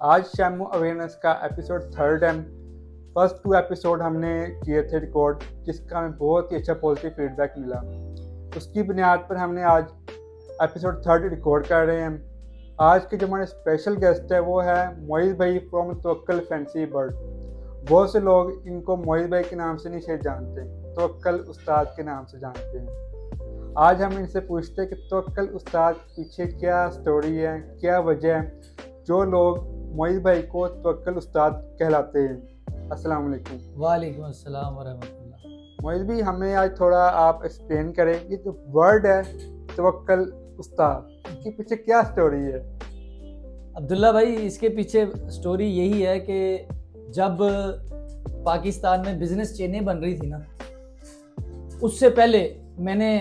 आज शैमू अवेयरनेस का एपिसोड 3 है। फर्स्ट 2 एपिसोड हमने किए थे रिकॉर्ड, जिसका हमें बहुत ही अच्छा पॉजिटिव फीडबैक मिला। उसकी बुनियाद पर हमने आज एपिसोड 3 रिकॉर्ड कर रहे हैं। आज के जो हमारे स्पेशल गेस्ट है वो है मोइज़ भाई फ्रॉम तवक्कल फैंसी बर्ड। बहुत से लोग इनको मोइज़ भाई के नाम से नहीं शायद जानते, तवक्कल उस्ताद के नाम से जानते हैं। आज हम इनसे पूछते हैं कि तवक्कल उस्ताद के पीछे क्या स्टोरी है, क्या वजह है जो लोग मोइज़ भाई को तवक्कल उस्ताद कहलाते हैं। अस्सलाम वालेकुम। वालेकुम अस्सलाम वरहमतुल्लाह। मोइज़ भाई, हमें आज थोड़ा आप एक्सप्लेन करें कि जो वर्ड है तवक्कल उस्ताद, इसके पीछे क्या स्टोरी है। अब्दुल्ला भाई, इसके पीछे स्टोरी यही है कि जब पाकिस्तान में बिजनेस चेनें बन रही थी ना, उससे पहले मैंने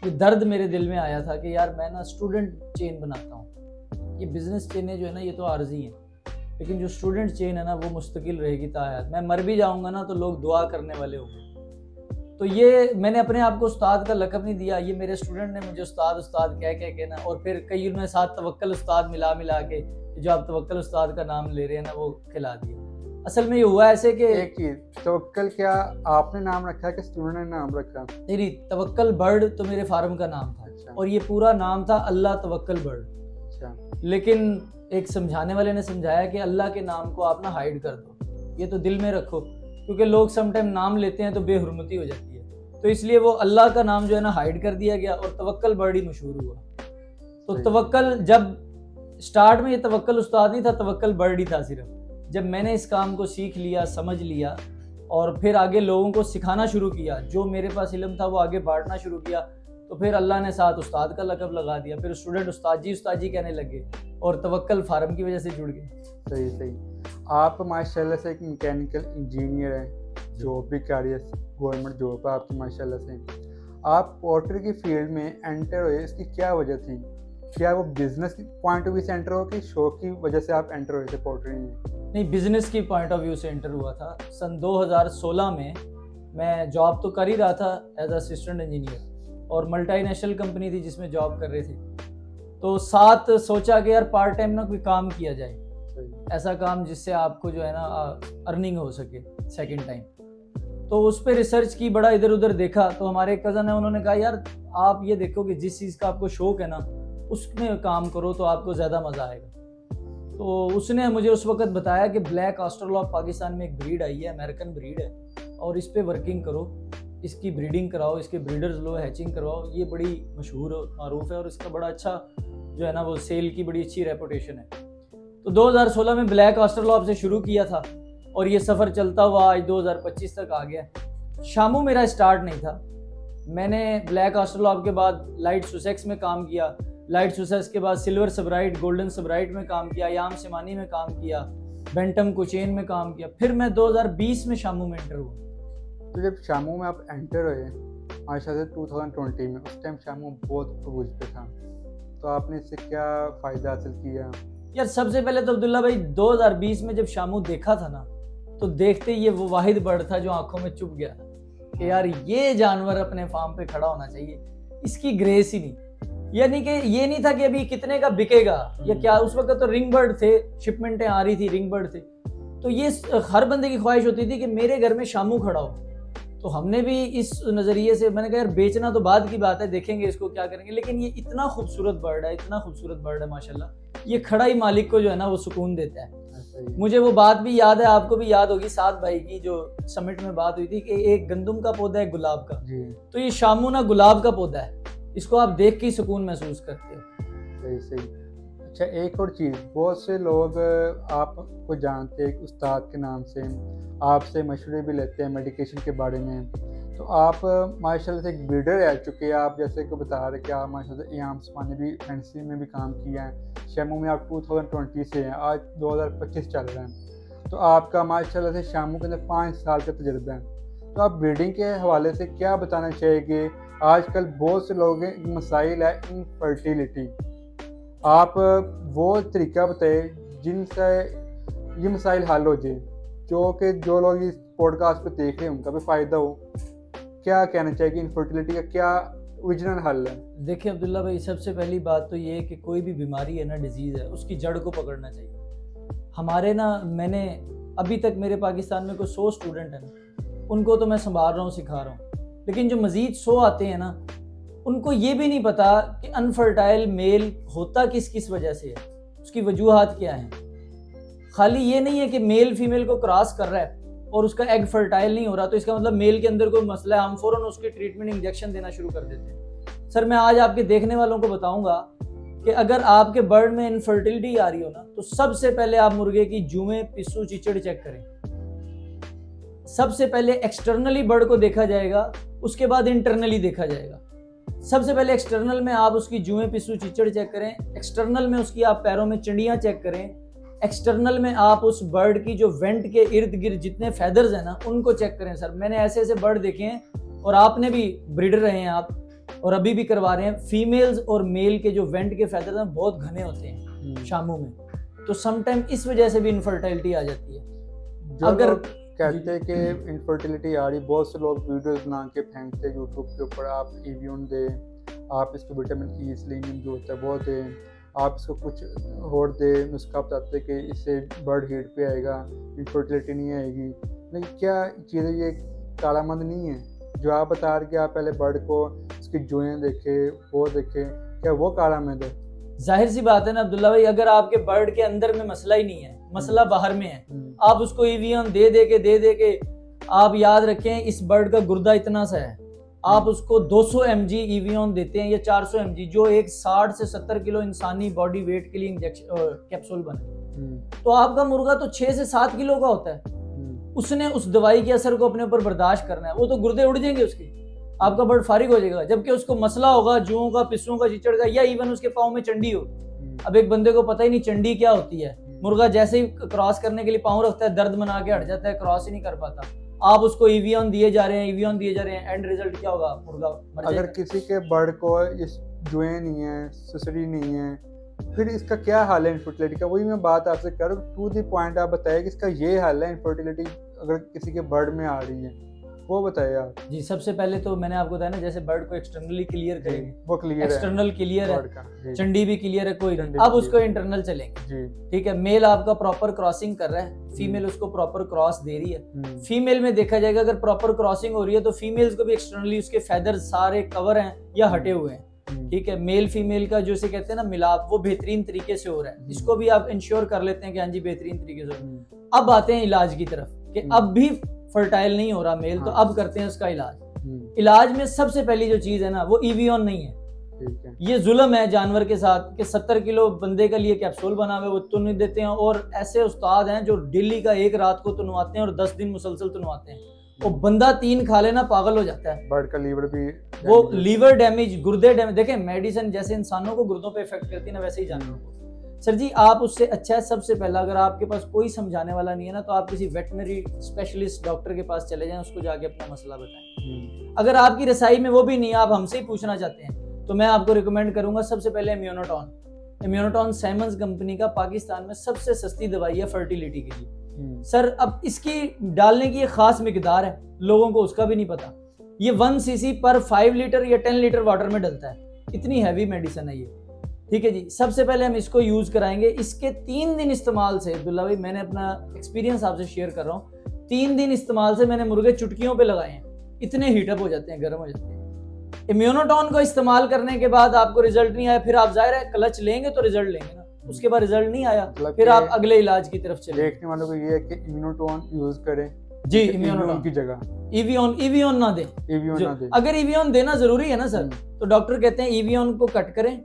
ये दर्द मेरे दिल में आया था कि यार मैं ना स्टूडेंट चेन बनाता हूँ। ये बिजनेस चेनें जो है ना ये तो आर्जी हैं, लेकिन जो स्टूडेंट चेन है ना वो मुस्तकिल रहेगी ताहयात। मैं मर भी जाऊंगा ना तो लोग दुआ करने वाले होंगे। तो ये मैंने अपने आप को उस्ताद का लक़ब नहीं दिया, ये मेरे स्टूडेंट ने मुझे उस्ताद उस्ताद कह के ना, और फिर कई उन्होंने साथ तवक्कल उस्ताद मिला के जो आप तवक्कल उस्ताद का नाम ले रहे हैं ना वो खिला दिया। असल में ये हुआ ऐसे कि एक चीज, तवक्कल क्या आपने नाम रखा है कि स्टूडेंट ने नाम रखा? नहीं, तवक्कल बर्ड तो मेरे फार्म का नाम था। अच्छा। और ये पूरा नाम था अल्लाह तवक्कल बर्ड। अच्छा। लेकिन एक समझाने वाले ने समझाया कि अल्लाह के नाम को आप ना हाइड कर दो, ये तो दिल में रखो, क्योंकि लोग समटाइम नाम लेते हैं तो बेहुरमती हो जाती है। तो इसलिए वो अल्लाह का नाम जो है ना हाइड कर दिया गया और तवक्कल बर्ड ही मशहूर हुआ। तो तवक्कल, जब स्टार्ट में ये तवक्कल उस्ताद नहीं था, तवक्कल बर्ड ही था सिर्फ। जब मैंने इस काम को सीख लिया, समझ लिया और फिर आगे लोगों को सिखाना शुरू किया, जो मेरे पास इल्म था वो आगे बांटना शुरू किया, तो फिर अल्लाह ने साथ उस्ताद का लक़ब लगा दिया। फिर स्टूडेंट उस्ताद जी कहने लगे और तवक्कल फार्म की वजह से जुड़ गए। सही सही। आप माशाल्लाह से एक मैकेनिकल इंजीनियर हैं, जॉब भी कर रही है, गवर्नमेंट जॉब है आपकी माशाल्लाह से। आप पोल्ट्री की फील्ड में एंटर हुए, इसकी क्या वजह थी? क्या वो बिजनेस की पॉइंट ऑफ व्यू से एंटर हो कि शौक की वजह से आप एंटर हुए थे पोल्ट्री में? नहीं, बिजनेस की पॉइंट ऑफ व्यू से एंटर हुआ था। सन 2016 में मैं जॉब तो कर ही रहा था एज असिस्टेंट इंजीनियर, और मल्टीनेशनल कंपनी थी जिसमें जॉब कर रहे थे। तो साथ सोचा कि यार पार्ट टाइम ना कोई काम किया जाए, ऐसा काम जिससे आपको जो है ना अर्निंग हो सके सेकंड टाइम। तो उस पर रिसर्च की, बड़ा इधर उधर देखा, तो हमारे एक कज़न है, उन्होंने कहा यार आप ये देखो कि जिस चीज़ का आपको शौक है ना उसमें काम करो तो आपको ज़्यादा मज़ा आएगा। तो उसने मुझे उस वक्त बताया कि ब्लैक ऑस्ट्रेलॉप पाकिस्तान में एक ब्रीड आई है, अमेरिकन ब्रीड है, और इस पे वर्किंग करो, इसकी ब्रीडिंग कराओ, इसके ब्रीडर्स लो, हैचिंग करवाओ, ये बड़ी मशहूर मारूफ है और इसका बड़ा अच्छा जो है ना वो सेल की बड़ी अच्छी रेपुटेशन है। तो 2016 में ब्लैक ऑस्ट्रेलॉप से शुरू किया था और ये सफ़र चलता हुआ आज 2025 तक आ गया। शामू मेरा स्टार्ट नहीं था। मैंने ब्लैक ऑस्ट्रेलॉप के बाद लाइट सुसेक्स में काम किया, लाइट सुसेक्स के बाद सिल्वर सबराइट, गोल्डन सबराइट में काम किया, याम सिमानी में काम किया, बेंटम कुचेन में काम किया। फिर मैं 2020 में शामू में एंटर हुआ। तो जब शामू में आप एंटर हुए माशाल्लाह से 2020 में, उस टाइम शामू बहुत अबूझ पे था, तो आपने इससे क्या फ़ायदा हासिल किया? यार सबसे पहले तो अब्दुल्ला भाई 2020 में जब शामू देखा था ना, तो देखते ही ये वो वाहिद बर्ड था जो आंखों में चुभ गया कि यार ये जानवर अपने फार्म पे खड़ा होना चाहिए, इसकी ग्रेस ही नहीं। यानी कि ये नहीं था कि अभी कितने का बिकेगा या क्या, उस वक्त तो रिंग बर्ड थे, शिपमेंटें आ रही थी, रिंग बर्ड थे। तो ये हर बंदे की ख्वाहिश होती थी कि मेरे घर में शामू खड़ा हो। तो हमने भी इस नज़रिए से, मैंने कहा यार बेचना तो बाद की बात है, देखेंगे इसको क्या करेंगे, लेकिन ये इतना खूबसूरत बर्ड है, इतना खूबसूरत बर्ड है माशाल्लाह, ये खड़ा ही मालिक को जो है ना वो सुकून देता है। मुझे वो बात भी याद है, आपको भी याद होगी, साथ भाई की जो समिट में बात हुई थी कि एक गंदम का पौधा है, गुलाब का, तो ये शामू ना गुलाब का पौधा है, इसको आप देख के ही सुकून महसूस करते हो। सही सही। अच्छा, एक और चीज़, बहुत से लोग आपको जानते हैं उस्ताद के नाम से, आपसे मशवरे भी लेते हैं मेडिकेशन के बारे में। तो आप माशाल्लाह से एक ब्रीडर है, चूँकि आप जैसे कि बता रहे कि आप माशाल्लाह से याम सिमानी भी, फैंसी में भी काम किया है, शामू में आप 2020 से हैं, आज 2025 चल रहा है, तो आपका माशाल्लाह से शामू के अंदर 5 साल का तजुर्बा है। तो आप ब्रीडिंग के हवाले से क्या बताना चाहिए? आजकल बहुत से लोगों के मसाइल है इनफर्टिलिटी, आप वो तरीका बताए जिनसे ये मसाइल हल हो जाए, जो लोग इस पॉडकास्ट पे देख रहे हैं उनका भी फ़ायदा हो। क्या कहना चाहिए कि इनफर्टिलिटी का क्या ओरिजिनल हल है? देखिए अब्दुल्ला भाई, सबसे पहली बात तो ये है कि कोई भी बीमारी है ना, डिजीज़ है, उसकी जड़ को पकड़ना चाहिए। हमारे ना, मैंने अभी तक मेरे पाकिस्तान में कोई 100 स्टूडेंट हैं ना, उनको तो मैं संभाल रहा हूँ, सिखा रहा हूँ, लेकिन जो मज़ीद 100 आते हैं ना, उनको ये भी नहीं पता कि अनफर्टाइल मेल होता किस किस वजह से है, उसकी वजूहात क्या हैं। खाली ये नहीं है कि मेल फीमेल को क्रॉस कर रहा है और उसका एग फर्टाइल नहीं हो रहा तो इसका मतलब मेल के अंदर कोई मसला है, हम फ़ौरन उसके ट्रीटमेंट इंजेक्शन देना शुरू कर देते हैं। सर मैं आज आपके देखने वालों को बताऊंगा कि अगर आपके बर्ड में इनफर्टिलिटी आ रही हो ना, तो सबसे पहले आप मुर्गे की जुएं, पिस्सू, चिचड़ चेक करें। सबसे पहले एक्सटर्नली बर्ड को देखा जाएगा, उसके बाद इंटरनली देखा जाएगा। सबसे पहले एक्सटर्नल में आप उसकी जुएं, पिस्सू, चिचड़ चेक करें। एक्सटर्नल में उसकी आप पैरों में चंडियां चेक करें। एक्सटर्नल में आप उस बर्ड की जो वेंट के इर्द गिर्द जितने फेदर्स हैं ना, उनको चेक करें। सर मैंने ऐसे ऐसे बर्ड देखे हैं, और आपने भी ब्रीडर रहे हैं आप, और अभी भी करवा रहे हैं। फीमेल्स और मेल के जो वेंट के फेदर्स हैं बहुत घने होते हैं शामों में, तो समटाइम इस वजह से भी इनफर्टिलिटी आ जाती है। अगर कहते हैं कि इनफर्टिलिटी आ रही, बहुत से लोग वीडियोस बना के फेंकते हैं यूट्यूब के ऊपर, आप एवियन दे, आप इसको विटामिन ई सेलेनियम जो होता है वो दें, आप इसको कुछ और दे, नुस्खा बताते हैं कि इससे बर्ड हीट पे आएगा, इनफर्टिलिटी नहीं आएगी। लेकिन क्या चीज़ें ये कालामंद नहीं है जो आप बता रहे कि आप पहले बर्ड को उसकी जुएँ देखें, वो देखें, क्या वो कालामंद है? जाहिर सी बात है ना अब्दुल्ला भाई, अगर आपके बर्ड के अंदर में मसला ही नहीं है, मसला बाहर में है, आप उसको ईवीएन दे दे के आप याद रखें इस बर्ड का गुर्दा इतना सा है, आप उसको 200 mg ईवीएन देते हैं या 400 mg, जो एक 60 से 70 किलो इंसानी बॉडी वेट के लिए इंजेक्शन कैप्सूल बने, तो आपका मुर्गा तो 6 से 7 किलो का होता है। उसने उस दवाई के असर को अपने ऊपर बर्दाश्त करना है, वो तो गुर्दे उड़ जाएंगे उसके, आपका बर्ड फारिग हो जाएगा। जबकि उसको मसला होगा जुओं का, पिस्सों का, चिचड़ का, या इवन उसके पाँव में चंडी हो। अब एक बंदे को पता ही नहीं चंडी क्या होती है, मुर्गा जैसे ही क्रॉस करने के लिए पाँव रखता है दर्द मना के हट जाता है, क्रॉस ही नहीं कर पाता। आप उसको ईवीएन दिए जा रहे हैं, एंड रिजल्ट क्या होगा, मुर्गा मर अगर जाएगा। किसी के बर्ड को इस जुएं नहीं है, सुसरी नहीं है, फिर इसका क्या हाल है इनफर्टिलिटी का? वही मैं बात आपसे कर रहा हूँ, टू द पॉइंट आप बताइए कि इसका ये हाल है इनफर्टिलिटी अगर किसी के बर्ड में आ रही है, वो बताइए आप। जी सबसे पहले तो मैंने आपको बताया ना, जैसे बर्ड को एक्सटर्नली क्लियर करेंगे, वो क्लियर है, एक्सटर्नल क्लियर है, बर्ड का चंडी भी क्लियर है, कोई नहीं, अब उसको इंटरनल चलेंगे जी। ठीक है। मेल आपका प्रॉपर क्रॉसिंग कर रहा है, फीमेल उसको प्रॉपर क्रॉस दे रही है। फीमेल में देखा जाएगा अगर प्रॉपर क्रॉसिंग हो रही है तो फीमेल्स को भी एक्सटर्नली उसके फेदर्स सारे कवर हैं या हटे हुए हैं ठीक है। मेल फीमेल का जो से कहते हैं ना मिलाप, वो बेहतरीन तरीके से हो रहा है, इसको भी आप इंश्योर कर लेते हैं कि हाँ जी बेहतरीन तरीके से हो रहा है। अब आते हैं इलाज की तरफ कि अब भी फर्टाइल नहीं हो रहा मेल, तो अब करते हैं उसका इलाज। इलाज में सबसे पहली जो चीज है ना वो ईवीएन नहीं है, ये जुल्म है जानवर के साथ कि 70 किलो बंदे के लिए कैप्सूल बना हुए वो तुन देते हैं, और ऐसे उस्ताद हैं जो दिल्ली का एक रात को तुनवाते हैं और 10 दिन मुसलसल तुनवाते हैं। वो बंदा 3 खा लेना पागल हो जाता है, बर्ड का लीवर भी, वो लीवर डैमेज, गुर्दे डैमेज। देखें मेडिसिन जैसे इंसानों को गुर्दों पे इफेक्ट करती है ना, वैसे ही जानवरों को। सर जी आप उससे अच्छा है, सबसे पहला अगर आपके पास कोई समझाने वाला नहीं है ना, तो आप किसी वेटनरी स्पेशलिस्ट डॉक्टर के पास चले जाएं, उसको जाके अपना मसला बताएं। अगर आपकी रसाई में वो भी नहीं है, आप हमसे ही पूछना चाहते हैं, तो मैं आपको रिकमेंड करूंगा सबसे पहले इम्यूनोटॉन साइमंस कंपनी का पाकिस्तान में सबसे सस्ती दवाई है फर्टिलिटी के लिए। सर अब इसकी डालने की एक खास मिकदार है, लोगों को उसका भी नहीं पता। ये 1 cc पर 5 लीटर या 10 लीटर वाटर में डलता है, इतनी हैवी मेडिसिन है ये ठीक है जी। सबसे पहले हम इसको यूज कराएंगे, इसके 3 दिन इस्तेमाल से, अब्दुल्ला भाई मैंने अपना एक्सपीरियंस आपसे शेयर कर रहा हूँ, 3 दिन इस्तेमाल से मैंने मुर्गे चुटकियों पे लगाए हैं, इतने हीटअप हो जाते हैं, गर्म हो जाते हैं। इम्यूनोटॉन को इस्तेमाल करने के बाद आपको रिजल्ट नहीं आया, फिर आप जाहिर है क्लच लेंगे तो रिजल्ट लेंगे ना, उसके बाद रिजल्ट नहीं आया फिर आप अगले इलाज की तरफ चले। देखने वालों को ये है कि इम्यूनोटॉन यूज करें जी, इम्यूनोटॉन की जगह ईवीएन ना दें। अगर ईवीएन देना जरूरी है ना सर, तो डॉक्टर कहते हैं ईवीएन को कट करें,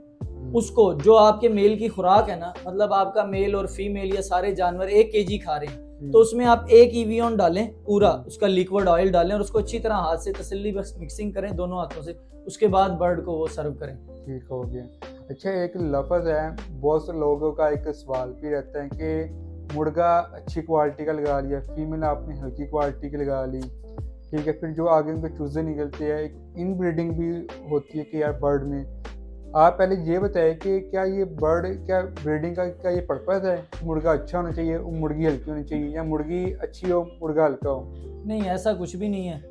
उसको जो आपके मेल की खुराक है ना, मतलब आपका मेल और फीमेल या सारे जानवर 1 kg खा रहे हैं, तो उसमें आप 1 ईवीएन डालें पूरा, उसका लिक्विड ऑयल डालें और उसको अच्छी तरह हाथ से तसल्ली बस मिक्सिंग करें दोनों हाथों से, उसके बाद बर्ड को वो सर्व करें। ठीक हो गया। अच्छा एक लफ्ज़ है, बहुत से लोगों का एक सवाल भी रहता है कि मुर्गा अच्छी क्वालिटी का लगा लिया, फीमेल आपने हल्की क्वालिटी की लगा ली, ठीक है, फिर जो आगे उनके चूजे निकलते हैं, एक इनब्रीडिंग भी होती है कि यार बर्ड में। आप पहले ये बताएं कि क्या ये बर्ड, क्या ब्रीडिंग का क्या ये पर्पस है, मुर्गा अच्छा होना चाहिए, मुर्गी हल्की होनी चाहिए, या मुर्गी अच्छी हो मुर्गा हल्का हो? नहीं ऐसा कुछ भी नहीं है,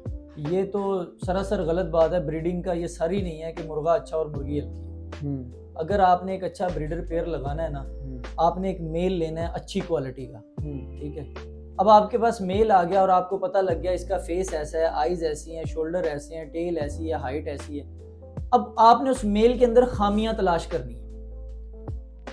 ये तो सरासर गलत बात है। ब्रीडिंग का ये सर ही नहीं है कि मुर्गा अच्छा और मुर्गी हल्की। अगर आपने एक अच्छा ब्रीडर पेयर लगाना है ना, आपने एक मेल लेना है अच्छी क्वालिटी का, ठीक है। अब आपके पास मेल आ गया और आपको पता लग गया इसका फेस ऐसा है, आईज ऐसी हैं, शोल्डर ऐसे हैं, टेल ऐसी है, हाइट ऐसी है। अब आपने उस मेल के अंदर खामियां तलाश करनी है।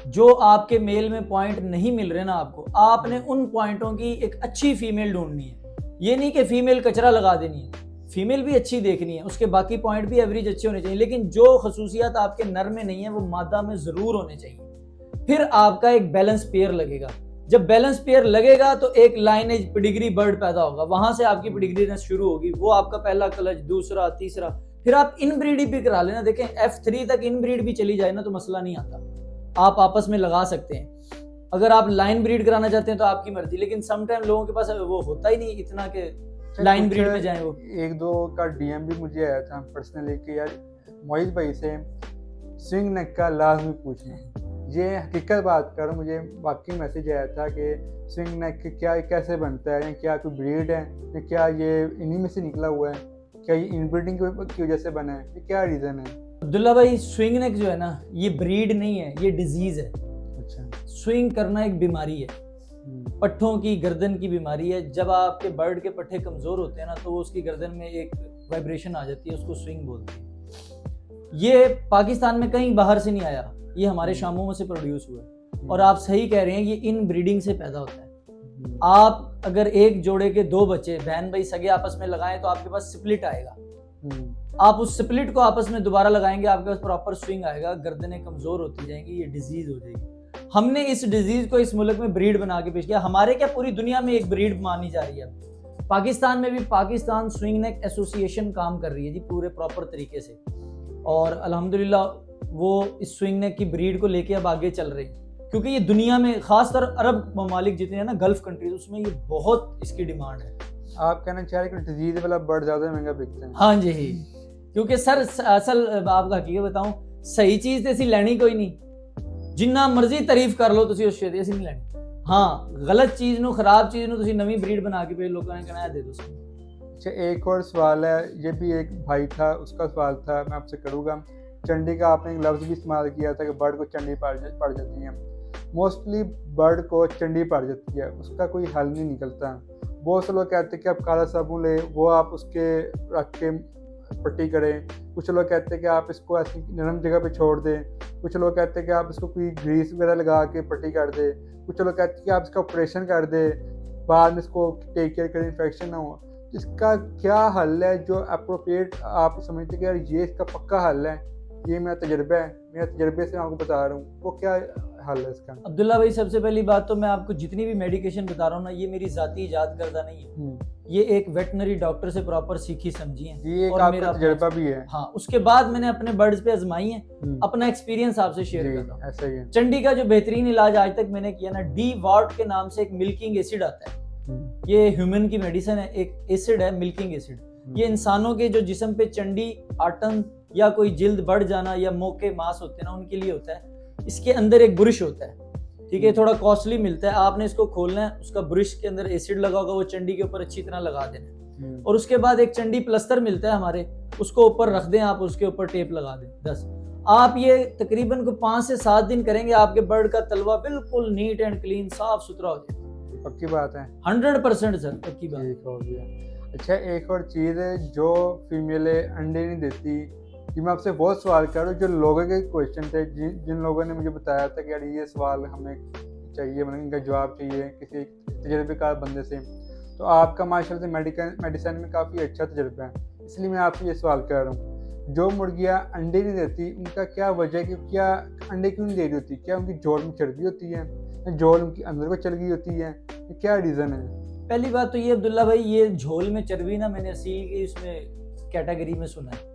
जो आपके मेल में पॉइंट नहीं मिल रहे ना आपको, आपने उन पॉइंटों की एक अच्छी फीमेल ढूंढनी है। ये नहीं कि फीमेल कचरा लगा देनी है, फीमेल भी अच्छी देखनी है, उसके बाकी पॉइंट भी एवरेज अच्छे होने चाहिए, लेकिन जो खसूसियात आपके नर में नहीं है वो मादा में जरूर होने चाहिए। फिर आपका एक बैलेंस पेयर लगेगा। जब बैलेंस पेयर लगेगा तो एक लाइनेज पिडिग्री बर्ड पैदा होगा, वहां से आपकी पिडिग्रीनेस शुरू होगी। वो आपका पहला कलच, दूसरा, तीसरा, फिर आप इनब्रीड भी करा लेना। देखें F3 तक इनब्रीड भी चली जाए ना तो मसला नहीं आता, आप आपस में लगा सकते हैं। अगर आप लाइन ब्रीड कराना चाहते हैं तो आपकी मर्जी, लेकिन समटाइम लोगों के पास वो होता ही नहीं इतना के लाइन ब्रीड में जाए। वो एक दो का डीएम भी मुझे आया था पर्सनली कि यार मोहित भाई से स्विंग नेक का लाजमी पूछना। ये हकीकत बात कर, मुझे वाकई मैसेज आया था कि स्विंग नेक क्या कैसे बनता है, क्या कोई ब्रीड है या क्या ये इन्हीं में से निकला हुआ है, क्या ये इनब्रीडिंग की वजह से बना है, ये क्या रीज़न है? अब्दुल्ला भाई, स्विंग नेक जो है ना ये ब्रीड नहीं है, ये डिजीज है। अच्छा। स्विंग करना एक बीमारी है, पट्ठों की, गर्दन की बीमारी है। जब आपके बर्ड के पट्ठे कमजोर होते हैं ना तो उसकी गर्दन में एक वाइब्रेशन आ जाती है, उसको स्विंग बोलते हैं। ये पाकिस्तान में कहीं बाहर से नहीं आया, ये हमारे शामों से प्रोड्यूस हुआ है। और आप सही कह रहे हैं, ये इन ब्रीडिंग से पैदा होता है। आप अगर एक जोड़े के दो बच्चे बहन भाई सगे आपस में लगाएं तो आपके पास स्प्लिट आएगा। आप उस स्प्लिट को आपस में दोबारा लगाएंगे, आपके पास प्रॉपर स्विंग आएगा, गर्दनें कमजोर होती जाएंगी, ये डिजीज हो जाएगी। हमने इस डिजीज को इस मुल्क में ब्रीड बना के पेश किया। हमारे क्या पूरी दुनिया में एक ब्रीड मानी जा रही है। पाकिस्तान में भी पाकिस्तान स्विंग नेक एसोसिएशन काम कर रही है जी पूरे प्रॉपर तरीके से, और अल्हम्दुलिल्लाह वो इस स्विंग नेक की ब्रीड को लेके अब आगे चल रही है, क्योंकि ये दुनिया में खासकर अरब ममालिक जितने हैं ना, गल्फ कंट्रीज, उसमें ये बहुत इसकी डिमांड है। आप कहना चाह रहे हैं कि डिजीज वाला बर्ड ज्यादा महंगा बिकता है? हाँ जी, क्योंकि सर असल आपका हकीकत बताऊं, सही चीज तो असी लैनी कोई नहीं, जिन्ना मर्जी तारीफ कर लो तुसी उस चीज असी नहीं लैनी। हाँ, गलत चीज नू, खराब चीज नू तुसी नवी ब्रीड बना के पे लोगों ने कहना दे दो। अच्छा, एक और सवाल है, ये भी एक भाई था उसका सवाल था, मैं आपसे करूँगा। चंडी का आपने एक लफ्ज़ भी इस्तेमाल किया था कि बर्ड को चंडी पड़ जाती है। मोस्टली बर्ड को चंडी पड़ जाती है, उसका कोई हल नहीं निकलता। बहुत से लोग कहते हैं कि आप काला साबुन ले, वो आप उसके रख के पट्टी करें। कुछ लोग कहते हैं कि आप इसको ऐसी नरम जगह पे छोड़ दें। कुछ लोग कहते हैं कि आप इसको कोई ग्रीस वगैरह लगा के पट्टी कर दें। कुछ लोग कहते हैं कि आप इसका ऑपरेशन कर दें, बाद में इसको टेक केयर करें, इन्फेक्शन ना हो। इसका क्या हल है जो अप्रोप्रिएट आप समझते हैं कि यार ये इसका पक्का हल है, ये मेरा तजर्बा है, मेरे तजर्बे से आपको बता रहा हूँ, वो क्या हल है इसका? अब्दुल्ला भाई, सबसे पहली बात तो मैं आपको जितनी भी मेडिकेशन बता रहा हूँ ना, ये मेरी जाती इजाद करदा नहीं है, ये एक वेटनरी डॉक्टर से प्रॉपर सीखी समझी है, ये एक आपका तजर्बा भी है। हाँ, उसके बाद मैंने अपने बर्ड्स पे आजमाई है, अपना एक्सपीरियंस आपसे शेयर करता हूँ। ऐसा ही है। चंडी का जो बेहतरीन इलाज आज तक मैंने किया ना, डी वार्ट के नाम से एक मिल्किंग एसिड आता है। ये ह्यूमन की मेडिसिन है, एक एसिड है मिल्किंग एसिड। ये इंसानों के जो जिस्म पे चंडी, आटन या कोई जिल्द बढ़ जाना या मोके मांस होते हैं ना, उनके लिए होता है। इसके अंदर एक ब्रश होता है, ठीक है, थोड़ा कॉस्टली मिलता है। आपने इसको खोलना है, उसका ब्रश के अंदर एसिड लगा होगा, वो चंडी के ऊपर अच्छी तरह लगा देना, और उसके बाद एक चंडी प्लस्तर मिलता है हमारे, उसको ऊपर रख दें आप, उसके ऊपर टेप लगा दें। 10 आप ये तकरीबन को 5 से 7 दिन करेंगे, आपके बर्ड का तलवा बिल्कुल नीट एंड क्लीन, साफ सुथरा हो जाए। पक्की बात है? 100% सर, पक्की बात। ठीक हो गया। अच्छा, एक और चीज़ है जो फीमेलें अंडे नहीं देती, कि मैं आपसे बहुत सवाल कर रहा हूँ, जो लोगों के क्वेश्चन थे, जिन लोगों ने मुझे बताया था कि यार ये सवाल हमें चाहिए, मतलब इनका जवाब चाहिए किसी तजर्बेकार बंदे से। तो आपका माशाल्लाह से मेडिसिन में काफ़ी अच्छा तजर्बा है, इसलिए मैं आपसे ये सवाल कर रहा हूँ। जो मुर्गियाँ अंडे नहीं देती, उनका क्या वजह है कि क्या अंडे क्यों नहीं दे रही होती? क्या उनकी जोड़ में चर्बी होती है, झोल उनकी अंदर को चल गई होती है, क्या रीज़न है? पहली बात तो ये अब्दुल्ला भाई, ये झोल में चर्बी ना मैंने असील की इसमें कैटेगरी में सुना है।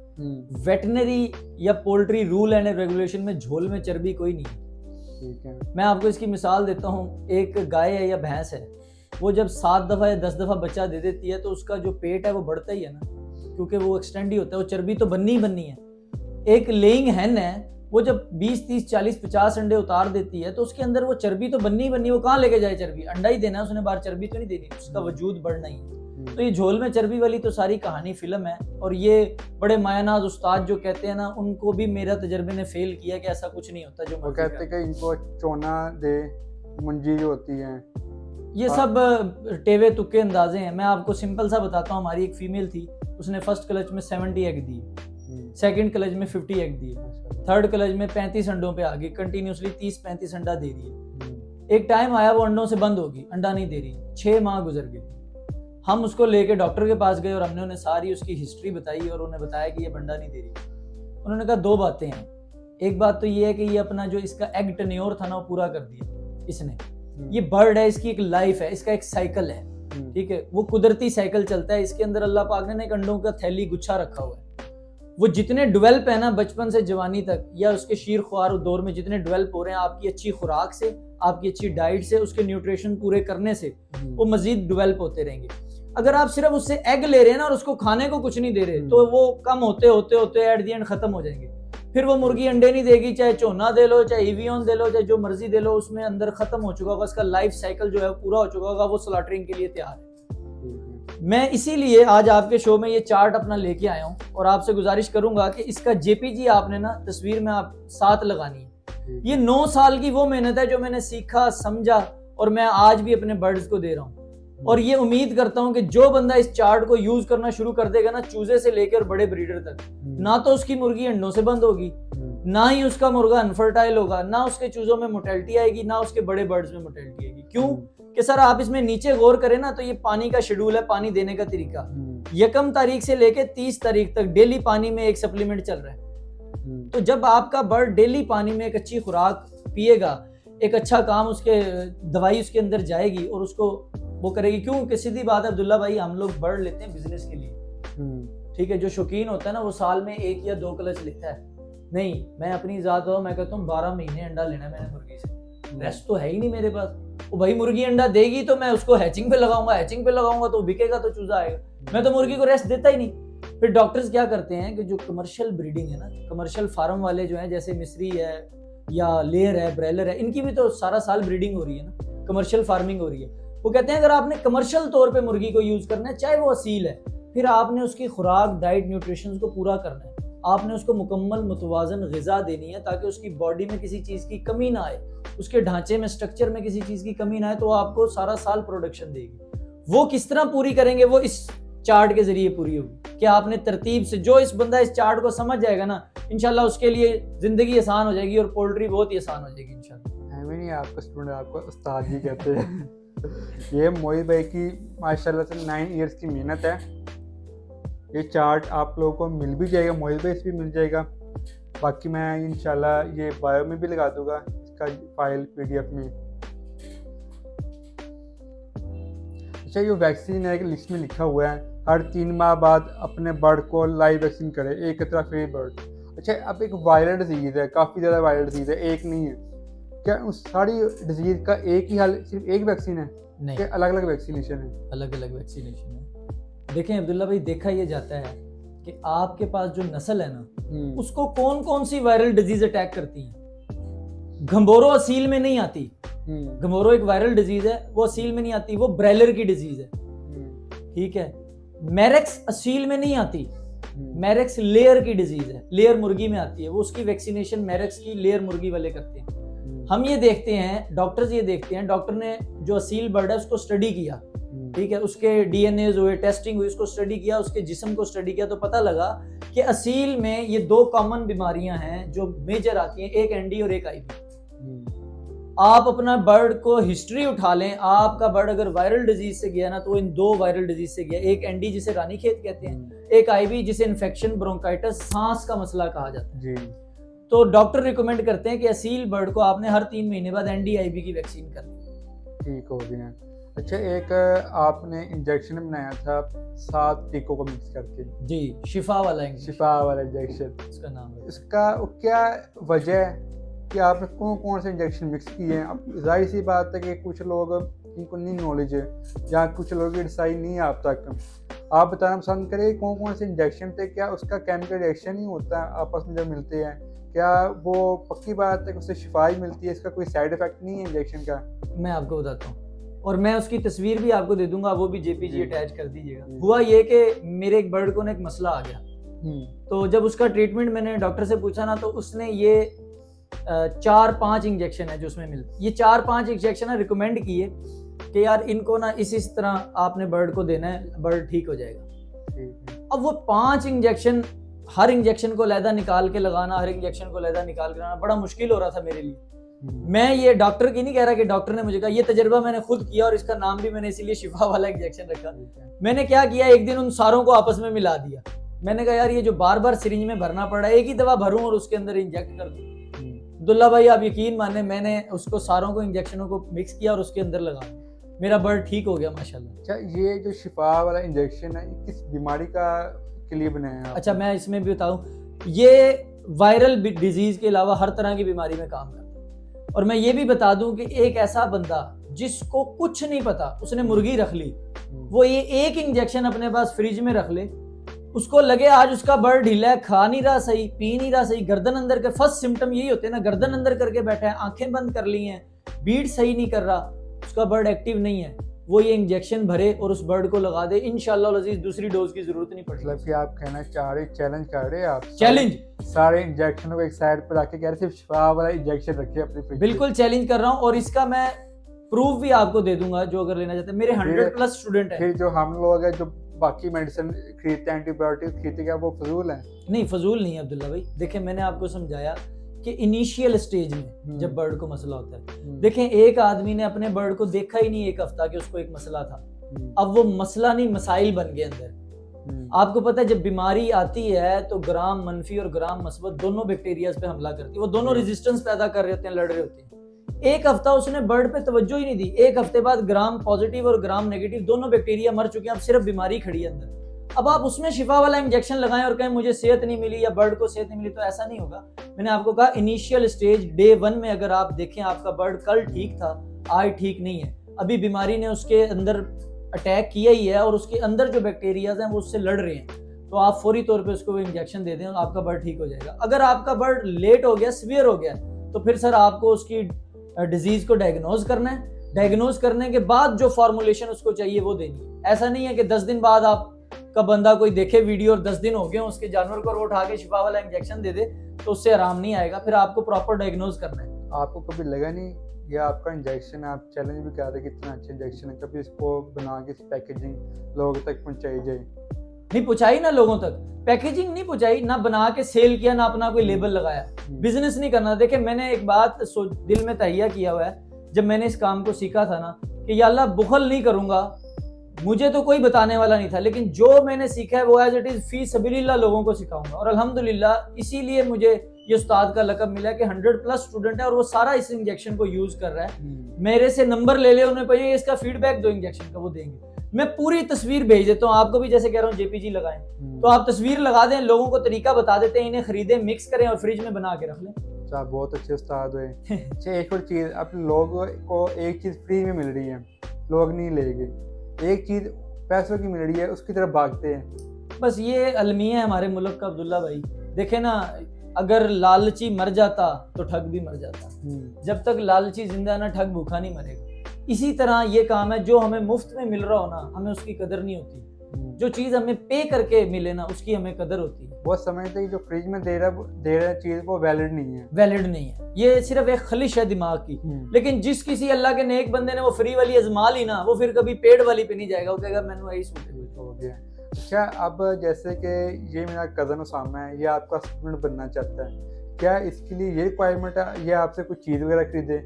वेटनरी या पोल्ट्री रूल एंड रेगुलेशन में झोल में चर्बी कोई नहीं है। ठीक है, मैं आपको इसकी मिसाल देता हूँ। एक गाय है या भैंस है, वो जब 7 दफ़ा या 10 दफ़ा बच्चा दे देती है तो उसका जो पेट है वो बढ़ता ही है ना, क्योंकि वो एक्सटेंड ही होता है, वो चर्बी तो बननी ही बननी है। एक लेइंग हैन है, वो जब 20, 30, 40, 50 अंडे उतार देती है तो उसके अंदर वो चर्बी तो बननी ही बननी है। वो कहाँ लेके जाए चर्बी? अंडा ही देना है उसने, बाहर चर्बी तो नहीं देनी, उसका वजूद बढ़ना ही है। तो ये झोल में चर्बी वाली तो सारी कहानी फिल्म है, और ये बड़े मायानाज उस्ताद जो कहते हैं ना, उनको भी मेरा तजर्बे ने फेल किया कि ऐसा कुछ नहीं होता जो वो कहते हैं कि इनको चोना दे मुंजी जो होती है। ये सब टेवे तुक्के अंदाजे हैं। मैं आपको सिंपल सा बताता हूँ, हमारी एक फीमेल थी, उसने फर्स्ट क्लच में 70 एग दी, सेकंड क्लच में 50 एग दिए, थर्ड क्लच में 35 अंडों पे आ गई, कंटिन्यूसली 30-35 अंडा दे रही है। एक टाइम आया वो अंडों से बंद होगी, अंडा नहीं दे रही, 6 माह गुजर गए। हम उसको लेके डॉक्टर के पास गए और हमने उन्हें सारी उसकी हिस्ट्री बताई और उन्हें बताया कि ये अंडा नहीं दे रही। उन्होंने कहा 2 बातें हैं। एक बात तो ये है कि ये अपना जो इसका एग टेन्योर था ना वो पूरा कर दिया इसने। ये बर्ड है, इसकी एक लाइफ है, इसका एक साइकिल है, ठीक है, वो कुदरती साइकिल चलता है। इसके अंदर अल्लाह पाक ने एक अंडों का थैली गुच्छा रखा हुआ है। वो जितने डेवलप है ना बचपन से जवानी तक, या उसके शीर ख्वार दौर में जितने डेवलप हो रहे हैं, आपकी अच्छी खुराक से, आपकी अच्छी डाइट से, उसके न्यूट्रिशन पूरे करने से वो मजीद डेवलप होते रहेंगे। अगर आप सिर्फ उससे एग ले रहे हैं ना और उसको खाने को कुछ नहीं दे रहे, तो वो कम होते होते होते एट दी एंड खत्म हो जाएंगे। फिर वो मुर्गी अंडे नहीं देगी, चाहे चोना दे लो, चाहे ईवीओन दे लो, चाहे जो मर्जी दे लो, उसमें अंदर खत्म हो चुका होगा, उसका लाइफ साइकिल जो है पूरा हो चुका होगा, वो स्लॉटरिंग के लिए तैयार है। मैं इसीलिए आज आपके शो में ये चार्ट अपना लेके आया हूँ और आपसे गुजारिश करूंगा कि इसका जेपीजी आपने ना तस्वीर में आप साथ लगानी है। ये 9 साल की वो मेहनत है जो मैंने सीखा, समझा, और मैं आज भी अपने बर्ड्स को दे रहा हूँ। और ये उम्मीद करता हूँ कि जो बंदा इस चार्ट को यूज करना शुरू कर देगा ना, चूजे से लेकर बड़े ब्रीडर तक, ना तो उसकी मुर्गी अंडों से बंद होगी, ना ही उसका मुर्गा अनफर्टाइल होगा, ना उसके चूजों में मोर्टेलिटी आएगी, ना उसके बड़े बर्ड्स में मोर्टेलिटी आएगी। क्यों कि सर आप इसमें नीचे गौर करें ना, तो ये पानी का शेड्यूल है, पानी देने का तरीका। 1 तारीख से लेके 30 तारीख तक डेली पानी में एक सप्लीमेंट चल रहा है। तो जब आपका बर्ड डेली पानी में एक अच्छी खुराक पिएगा, एक अच्छा काम, उसके दवाई उसके अंदर जाएगी और उसको वो करेगी। क्यों कि सीधी बात है अब्दुल्ला भाई, हम लोग बर्ड लेते हैं बिजनेस के लिए, ठीक है। जो शौकीन होता है ना वो साल में 1 या 2 क्लच लेता है। नहीं, मैं अपनी जात हूँ, मैं कहता हूँ 12 महीने अंडा लेना है मैंने मुर्गी से, रेस्ट तो है ही नहीं मेरे पास। वो भाई मुर्गी अंडा देगी तो मैं उसको हैचिंग पे लगाऊंगा, हैचिंग पे लगाऊंगा तो बिकेगा तो चूजा आएगा। मैं तो मुर्गी को रेस्ट देता ही नहीं। फिर डॉक्टर्स क्या करते हैं कि जो कमर्शियल ब्रीडिंग है ना, कमर्शियल फार्म वाले जो हैं, जैसे मिस्री है या लेयर है, ब्रेलर है, इनकी भी तो सारा साल ब्रीडिंग हो रही है ना, कमर्शियल फार्मिंग हो रही है। वो कहते हैं अगर आपने कमर्शियल तौर पे मुर्गी को यूज करना है, चाहे वो असील है, फिर आपने उसकी खुराक, डाइट, न्यूट्रिशन को पूरा करना है। आपने उसको मुकम्मल मुतवाजन ग़िज़ा देनी है ताकि उसकी बॉडी में किसी चीज़ की कमी ना आए, उसके ढांचे में, स्ट्रक्चर में किसी चीज़ की कमी ना आए, तो आपको सारा साल प्रोडक्शन देगी। वो किस तरह पूरी करेंगे, वो इस चार्ट के जरिए पूरी होगी कि आपने तरतीब से, जो इस बंदा इस चार्ट को समझ जाएगा ना, इंशाल्लाह उसके लिए ज़िंदगी आसान हो जाएगी और पोल्ट्री बहुत ही आसान हो जाएगी इंशाल्लाह। हमें नहीं, आपको स्टूडेंट, आपको उस्ताद ही कहते हैं। ये मोहित भाई की माशाल्लाह से 9 इयर्स की मेहनत है। ये चार्ट आप लोगों को मिल भी जाएगा, मोहित भाई से भी मिल जाएगा। बाकी मैं इंशाल्लाह ये बायो में भी लगा दूंगा इसका फाइल PDF में। अच्छा, ये वैक्सीन है कि लिस्ट में लिखा हुआ है हर 3 माह बाद अपने बर्ड को लाइव वैक्सीन करें, एक तरह फ्री बर्ड। अच्छा, अब एक वायरल डिजीज़ है, काफ़ी ज़्यादा वायरल डिजीज़ है, एक नहीं है क्या? उस सारी डिजीज़ का एक ही हल, सिर्फ एक वैक्सीन है? नहीं, अलग अलग वैक्सीनेशन है। अलग अलग वैक्सीनेशन है। देखें अब्दुल्ला भाई, देखा ये जाता है कि आपके पास जो नस्ल है ना, उसको कौन कौन सी वायरल डिजीज अटैक करती है। घंबोरो असील में नहीं आती। घंबोरो एक वायरल डिजीज है, वो असील में नहीं आती, वो ब्रेलर की डिजीज है, ठीक है। मैरेक्स असील में नहीं आती, मैरेक्स लेयर की डिजीज है, लेयर मुर्गी में आती है, वो उसकी वैक्सीनेशन मैरेक्स की लेयर मुर्गी वाले करते हैं। हम ये देखते हैं, डॉक्टर्स ये देखते हैं, डॉक्टर ने जो असील बर्ड है उसको स्टडी किया, ठीक है, उसके DNA हुए, टेस्टिंग हुई, उसको स्टडी किया, उसके जिस्म को स्टडी किया, तो पता लगा कि असील में ये 2 कॉमन बीमारियां हैं जो मेजर आती हैं, एक ND और एक IB। आप अपना बर्ड को हिस्ट्री उठा लें, आपका बर्ड अगर वायरल डिजीज से गया ना, तो इन 2 वायरल डिजीज से गया, एक ND जिसे रानीखेत कहते हैं, एक IB जिसे इन्फेक्शन ब्रोंकाइटिस, सांस का मसला कहा जाता है जी। तो डॉक्टर रिकमेंड करते हैं कि असील बर्ड को आपने हर 3 महीने बाद ND IB की वैक्सीन करनी। ठीक हो गया। अच्छा, एक आपने इंजेक्शन बनाया था 7 टीकों को मिक्स करके जी, शिफा वाला इंजेक्शन, इसका नाम है। इसका क्या वजह है कि आपने कौन से इंजेक्शन मिक्स किए हैं? अब जाहिर सी बात है कि कुछ लोग इनको नहीं नॉलेज है या कुछ लोग की डिसाइड नहीं है आप तक। आप बताना पसंद करें कौन से इंजेक्शन थे, क्या उसका केमिकल रिएक्शन ही होता है आपस में जब मिलते हैं, क्या वो पक्की बात है कि उससे शिफा ही मिलती है, इसका कोई साइड इफेक्ट नहीं है इंजेक्शन का? मैं आपको बताता हूँ, और मैं उसकी तस्वीर भी आपको दे दूंगा, वो भी जेपीजी जी। अटैच कर दीजिएगा। जी। हुआ ये कि मेरे एक बर्ड को ना एक मसला आ गया, हम्म, तो जब उसका ट्रीटमेंट मैंने डॉक्टर से पूछा ना, तो उसने ये 4-5 इंजेक्शन है जो उसमें मिलते, ये 4-5 इंजेक्शन रिकमेंड किए कि यार इनको ना इस तरह आपने बर्ड को देना है, बर्ड ठीक हो जाएगा। ठीक है। अब वो 5 इंजेक्शन, हर इंजेक्शन को अलहदा निकाल के लगाना, हर इंजेक्शन को अलहदा निकाल के लगाना बड़ा मुश्किल हो रहा था मेरे लिए। मैं ये डॉक्टर की नहीं कह रहा कि डॉक्टर ने मुझे कहा, ये तजर्बा मैंने खुद किया और इसका नाम भी मैंने इसीलिए शिफा वाला इंजेक्शन रखा। ठीक है। मैंने क्या किया, एक दिन उन सारों को आपस में मिला दिया। मैंने कहा यार ये जो बार बार सिरिंज में भरना पड़ा है, एक ही दवा भरूं और उसके अंदर इंजेक्ट कर दूं। अब्दुल्ला भाई आप यकीन माने, मैंने उसको सारों को इंजेक्शनों को मिक्स किया और उसके अंदर लगा दिया। मेरा बर्ड ठीक हो गया माशाल्लाह। अच्छा, ये जो शिफा वाला इंजेक्शन है, ये किस बीमारी का के लिए बनाया है आपने? अच्छा, मैं इसमें भी बताऊं, ये वायरल डिजीज के अलावा हर तरह की बीमारी में काम करता है। और मैं ये भी बता दूं कि एक ऐसा बंदा जिसको कुछ नहीं पता, उसने मुर्गी रख ली, वो ये एक इंजेक्शन अपने पास फ्रिज में रख ले, उसको लगे आज उसका बर्ड ढीला है, खा नहीं रहा सही, पी नहीं रहा सही, गर्दन अंदर के फर्स्ट सिम्टम यही होते हैं ना, गर्दन अंदर करके बैठा है, आंखें बंद कर ली हैं, बीट सही नहीं कर रहा, उसका बर्ड एक्टिव नहीं है, वो ये इंजेक्शन भरे और उस बर्ड को लगा दे, इंशाल्लाह अजीज दूसरी डोज की जरूरत नहीं पड़ेगी। मतलब कि आप कहना चाह रहे, चैलेंज कर रहे हैं आप, चैलेंज, सारे इंजेक्शनों को एक साइड पर रख के कह रहे सिर्फ शिफा वाला इंजेक्शन रखिए अपने फ्रिज में। बिल्कुल चैलेंज कर रहा हूँ, और इसका मैं प्रूफ भी आपको दे दूंगा, जो अगर लेना चाहते हैं। मेरे 100+ स्टूडेंट हैं। फिर जो हम लोग हैं जो बाकी मेडिसिन खरीदते हैं, एंटीबायोटिक खरीदते हैं, वो फजूल है? नहीं, फजूल नहीं है अब्दुल्ला भाई। देखिए मैंने आपको समझाया कि इनिशियल स्टेज में जब बर्ड को मसला होता है, देखें एक आदमी ने अपने बर्ड को देखा ही नहीं एक हफ्ता कि उसको एक मसला था, अब वो मसला नहीं मसाइल बन गए अंदर। आपको पता है जब बीमारी आती है तो ग्राम मनफी और ग्राम मस्बत दोनों बैक्टीरियाज पे हमला करती है, वो दोनों रेजिस्टेंस पैदा कर रहे होते हैं, लड़ रहे होते हैं। एक हफ्ता उसने बर्ड पे तवज्जो ही नहीं दी, एक हफ्ते बाद ग्राम पॉजिटिव और ग्राम नेगेटिव दोनों बैक्टीरिया मर चुके हैं, अब सिर्फ बीमारी खड़ी है अंदर। अब आप उसमें शिफा वाला इंजेक्शन लगाएं और कहें मुझे सेहत नहीं मिली या बर्ड को सेहत नहीं मिली, तो ऐसा नहीं होगा। मैंने आपको कहा इनिशियल स्टेज डे 1 में अगर आप देखें आपका बर्ड कल ठीक था, आज ठीक नहीं है, अभी बीमारी ने उसके अंदर अटैक किया ही है और उसके अंदर जो बैक्टीरियाज हैं वो उससे लड़ रहे हैं, तो आप फौरी तौर पे उसको इंजेक्शन दे दें और आपका बर्ड ठीक हो जाएगा। अगर आपका बर्ड लेट हो गया, सीवियर हो गया, तो फिर सर आपको उसकी डिजीज को डायग्नोज करना है, डायग्नोज करने के बाद जो फॉर्मुलेशन उसको चाहिए वो देनी है। ऐसा नहीं है कि 10 दिन बाद आपका बंदा कोई देखे वीडियो और 10 दिन हो गए उसके जानवर को उठा के शिफा वाला इंजेक्शन दे दे, तो उससे आराम नहीं आएगा, फिर आपको प्रॉपर डायग्नोज करना है। आपको कभी लगा नहीं या आपका इंजेक्शन, आप चैलेंज भी कर रहे हैं कितना अच्छा इंजेक्शन है, कभी इसको बना के पैकेजिंग लोगों तक पहुंचाई जाए? नहीं पहुंचाई ना लोगों तक, पैकेजिंग नहीं पहुंचाई, ना बना के सेल किया, ना अपना कोई लेबल लगाया, बिजनेस नहीं करना। देखिए मैंने एक बात दिल में तहिया किया हुआ है, जब मैंने इस काम को सीखा था ना, कि या अल्लाह बुखल नहीं करूंगा, मुझे तो कोई बताने वाला नहीं था, लेकिन जो मैंने सीखा है वो एज इट इज फी सबीलिल्लाह लोगों को सिखाऊंगा। और अल्हम्दुलिल्लाह इसीलिए मुझे ये उस्ताद का लकब मिला कि 100+ स्टूडेंट है और वो सारा इस इंजेक्शन को यूज कर रहा है। मेरे से नंबर ले ले, उन्हें कहिए इसका फीडबैक दो इंजेक्शन का, वो देंगे। मैं पूरी तस्वीर भेज देता हूँ आपको भी, जैसे कह रहा हूँ जेपीजी लगाएं, तो आप तस्वीर लगा दें, लोगों को तरीका बता देते हैं, इन्हें खरीदें, मिक्स करें और फ्रिज में बना के रख लें। अच्छा, बहुत अच्छे उस्ताद हुए। अच्छा, एक और चीज़, अब लोगों को एक चीज़ फ्री में मिल रही है, लोग नहीं लेंगे, एक चीज़ पैसों की मिल रही है उसकी तरफ भागते हैं। बस ये अलमिया है हमारे मुल्क का अब्दुल्ला भाई। देखे ना, अगर लालची मर जाता तो ठग भी मर जाता, जब तक लालची जिंदा ना ठग भूखा नहीं मरेगा। इसी तरह ये काम है, जो हमें मुफ्त में मिल रहा हो ना, हमें उसकी कदर नहीं होती, जो चीज हमें पे करके मिले ना उसकी हमें कदर होती है। वो समझते हैं जो फ्रिज में दे रहा चीज वो वैलिड नहीं है, वैलिड नहीं है, ये सिर्फ एक खलिश है दिमाग की। लेकिन जिस किसी अल्लाह के नेक बंदे ने वो फ्री वाली आजमा ली ना, वो फिर कभी पेड वाली पे नहीं जाएगा, वो कहेगा मैंने यही सूटेबल हो गया। अच्छा, अब जैसे कि ये मेरा कज़न उसामा है, ये आपका स्टूडेंट बनना चाहता है, क्या इसके लिए ये रिक्वायरमेंट है ये आपसे कुछ चीज़ वगैरह खरीदे?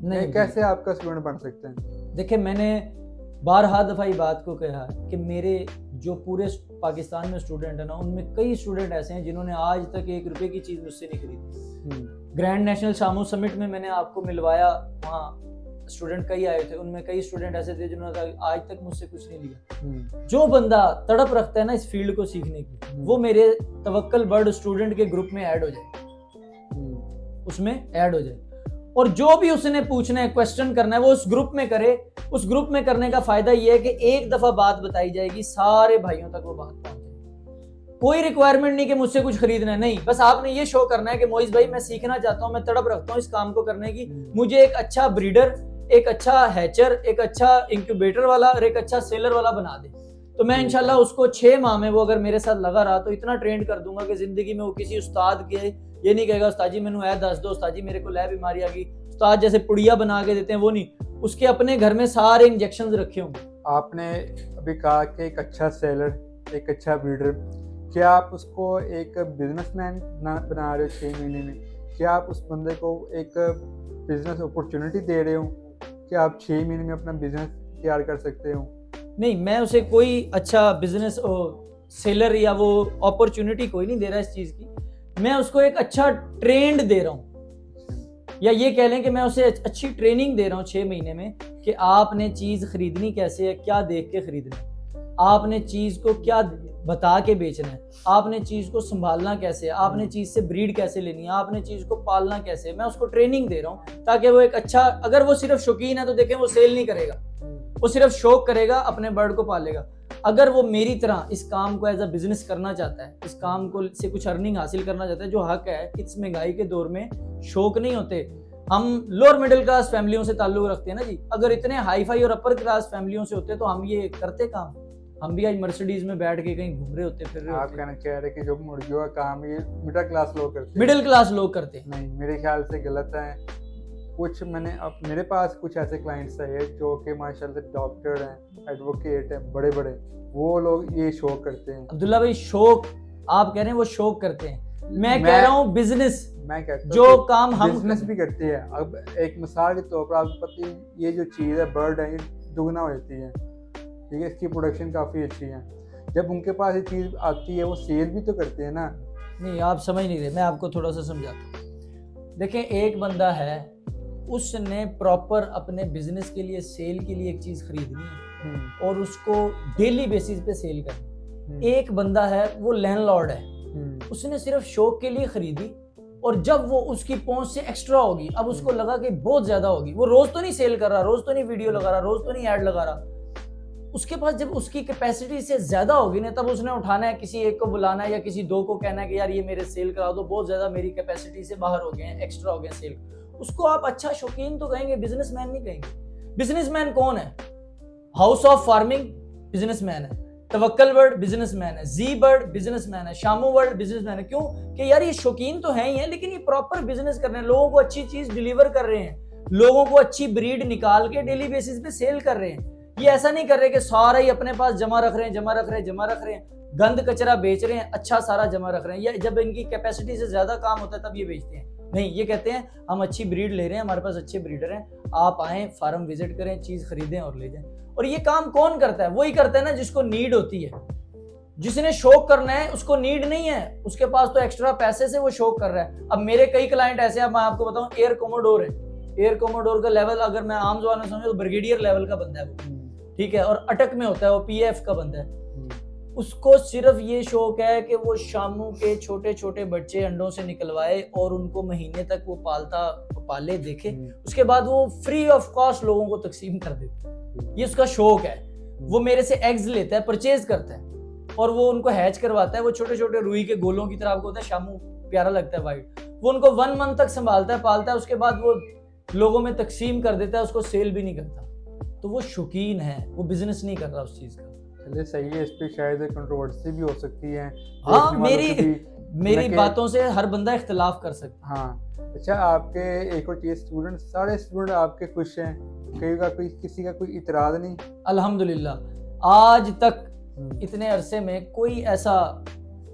नहीं, कैसे आपका स्टूडेंट बन सकते हैं? देखिए मैंने बारहा दफ़ा ये बात को कहा कि मेरे जो पूरे पाकिस्तान में स्टूडेंट है ना, उनमें कई स्टूडेंट ऐसे हैं जिन्होंने आज तक 1 रुपए की चीज़ मुझसे नहीं खरीदी। ग्रैंड नेशनल शामू समिट में मैंने आपको मिलवाया, वहाँ स्टूडेंट कई आए थे, उनमें कई स्टूडेंट ऐसे थे जिन्होंने आज तक मुझसे कुछ नहीं लिया। जो बंदा तड़प रखता है ना इस फील्ड को सीखने की, वो मेरे तवक्कल बर्ड स्टूडेंट के ग्रुप में ऐड हो जाए, उसमें ऐड हो जाए, और जो भी उसने पूछना है, क्वेश्चन करना है, वो उस ग्रुप में करे। उस ग्रुप में करने का फायदा ये है कि एक दफा बात बताई जाएगी, सारे भाइयों तक वो बात पहुंच जाएगी। कोई रिक्वायरमेंट नहीं कि मुझसे कुछ खरीदना है, नहीं, बस आपने ये शो करना है कि मोइज भाई मैं सीखना चाहता हूँ, मैं तड़प रखता हूँ इस काम को करने की, मुझे एक अच्छा ब्रीडर, एक अच्छा हैचर, एक अच्छा इंक्यूबेटर वाला और एक अच्छा सेलर वाला बना दे, तो मैं इंशाल्लाह उसको 6 माह में, वो अगर मेरे साथ लगा रहा, तो इतना ट्रेंड कर दूंगा कि जिंदगी में वो किसी उस्ताद के ये नहीं कहेगा उस्ताद जी मैनू ऐ दस दो, उस्ताद जी मेरे को लै बीमारी आ गई, उस्ताद जैसे पुड़िया बना के देते हैं वो नहीं, उसके अपने घर में सारे इंजेक्शन रखे होंगे। आपने अभी कहा कि एक अच्छा सेलर, एक अच्छा ब्रीडर, क्या आप उसको एक बिजनेसमैन बना रहे हो 6 महीने में? क्या आप उस बंदे को एक बिजनेस अपॉर्चुनिटी दे रहे हो कि आप 6 महीने में अपना बिजनेस तैयार कर सकते हो? नहीं, मैं उसे कोई अच्छा बिजनेस सेलर या वो अपॉर्चुनिटी कोई नहीं दे रहा इस चीज की, मैं उसको एक अच्छा ट्रेंड दे रहा हूँ, या ये कह लें कि मैं उसे अच्छी ट्रेनिंग दे रहा हूँ 6 महीने में कि आपने चीज खरीदनी कैसे है, क्या देख के खरीदना है, आपने चीज को क्या बता के बेचना है, आपने चीज को संभालना कैसे है, आपने चीज से ब्रीड कैसे लेनी है, आपने चीज को पालना कैसे है, मैं उसको ट्रेनिंग दे रहा हूँ ताकि वो एक अच्छा, अगर वो सिर्फ शौकीन है तो देखें वो सेल नहीं करेगा, वो सिर्फ शौक करेगा, अपने बर्ड को पालेगा। अगर वो मेरी तरह इस काम को एज अ बिजनेस करना चाहता है, इस काम को से कुछ अर्निंग हासिल करना चाहता है, जो हक है, इस महंगाई के दौर में शौक नहीं होते। हम लोअर मिडिल क्लास फैमिलियों से ताल्लुक रखते हैं ना जी, अगर इतने हाई फाई और अपर क्लास फैमिलियों से होते तो हम ये करते काम, हम भी आज मर्सिडीज में बैठ के कहीं घूम रहे होते, फिर रहे आप होते। कहना चाह रहे कि जो मुर्गियों का काम ये मिडिल क्लास लोग करते हैं? मिडिल क्लास लोग करते हैं। नहीं, मेरे ख्याल से गलत है। कुछ मेरे पास कुछ ऐसे क्लाइंट्स है जो कि माशाल्लाह से डॉक्टर हैं, एडवोकेट हैं, बड़े बड़े, वो लोग ये शौक करते हैं। अब्दुल्ला भाई शौक, आप कह रहे हैं वो शौक करते हैं, मैं कह रहा हूँ बिजनेस, मैं कहता हूँ जो काम हम बिजनेस भी करते हैं। अब एक मिसाल के तौर पर आपको पता है, ये जो चीज़ है बर्ड है, ये दुगना हो जाती है, ठीक है, इसकी प्रोडक्शन काफ़ी अच्छी है। जब उनके पास ये चीज़ आती है वो सेल भी तो करते हैं ना। नहीं, आप समझ नहीं रहे, मैं आपको थोड़ा सा समझाता हूँ। देखें, एक बंदा है, उसने प्रॉपर अपने बिजनेस के लिए, सेल के लिए एक चीज खरीदनी है और उसको डेली बेसिस पे सेल करनी। एक बंदा है वो लैंडलॉर्ड है, उसने सिर्फ शौक के लिए खरीदी और जब वो उसकी पहुंच से एक्स्ट्रा होगी, अब उसको लगा कि बहुत ज्यादा होगी, वो रोज तो नहीं सेल कर रहा, रोज तो नहीं वीडियो लगा रहा, रोज तो नहीं ऐड लगा रहा, उसके पास जब उसकी कैपेसिटी से ज्यादा होगी ना, तब उसने उठाना है, किसी एक को बुलाना है या किसी दो को कहना है कि यार ये मेरे सेल करा दो, बहुत ज्यादा मेरी कैपेसिटी से बाहर हो गए हैं, एक्स्ट्रा हो गए सेल। उसको आप अच्छा शौकीन तो कहेंगे, बिजनेसमैन नहीं कहेंगे। बिजनेसमैन कौन है? हाउस ऑफ फार्मिंग बिजनेसमैन है, तवक्कल बर्ड बिजनेसमैन है, जी बर्ड बिजनेसमैन है, शामू बर्ड बिजनेसमैन है। क्यों? कि यार ये शौकीन तो है ही है, लेकिन ये प्रॉपर बिजनेस कर रहे हैं, लोगों को अच्छी चीज डिलीवर कर रहे हैं, लोगों को अच्छी ब्रीड निकाल के डेली बेसिस पे सेल कर रहे हैं। ये ऐसा नहीं कर रहे कि सारा ही अपने पास जमा रख रहे हैं, गंद कचरा बेच रहे हैं, अच्छा सारा जमा रख रहे हैं, या जब इनकी कैपेसिटी से ज्यादा काम होता है तब ये बेचते हैं। नहीं, ये कहते हैं हम अच्छी ब्रीड ले रहे हैं, हमारे पास अच्छे ब्रीडर हैं, आप आएं, फार्म विजिट करें, चीज खरीदें और ले जाएं। और ये काम कौन करता है? वही करता है ना जिसको नीड होती है। जिसने शौक करना है उसको नीड नहीं है, उसके पास तो एक्स्ट्रा पैसे से वो शौक कर रहा है। अब मेरे कई क्लाइंट ऐसे हैं, मैं आपको बताऊं, एयर कोमोडोर है, एयर कोमोडोर का लेवल अगर मैं आम जबान में समझूं तो ब्रिगेडियर लेवल का बंदा है वो, ठीक है, और अटक में होता है, वो पीएफ का बंदा है। उसको सिर्फ ये शौक है कि वो शामू के छोटे छोटे बच्चे अंडों से निकलवाए और उनको महीने तक वो पाले देखे, उसके बाद वो फ्री ऑफ कॉस्ट लोगों को तकसीम कर देते। ये उसका शौक है। वो मेरे से एग्स लेता है, परचेज करता है और वो उनको हैच करवाता है। वो छोटे छोटे रुई के गोलों की तरह, आपको होता है शामू प्यारा लगता है वाइट, वो उनको 1 मंथ तक संभालता है, पालता है, उसके बाद वो लोगों में तकसीम कर देता है, उसको सेल भी नहीं करता। तो वो शौकीन है, वो बिजनेस नहीं कर रहा उस चीज का। चलिए सही है, इस पे शायद कंट्रोवर्सी भी हो सकती है। हाँ, मेरी बातों से हर बंदा इख्तिलाफ कर सकता है। हाँ, अच्छा, आपके एक और चीज, सारे स्टूडेंट आपके खुश हैं? किसी का कोई इतराज नहीं? अल्हम्दुलिल्लाह, आज तक इतने अरसे में कोई ऐसा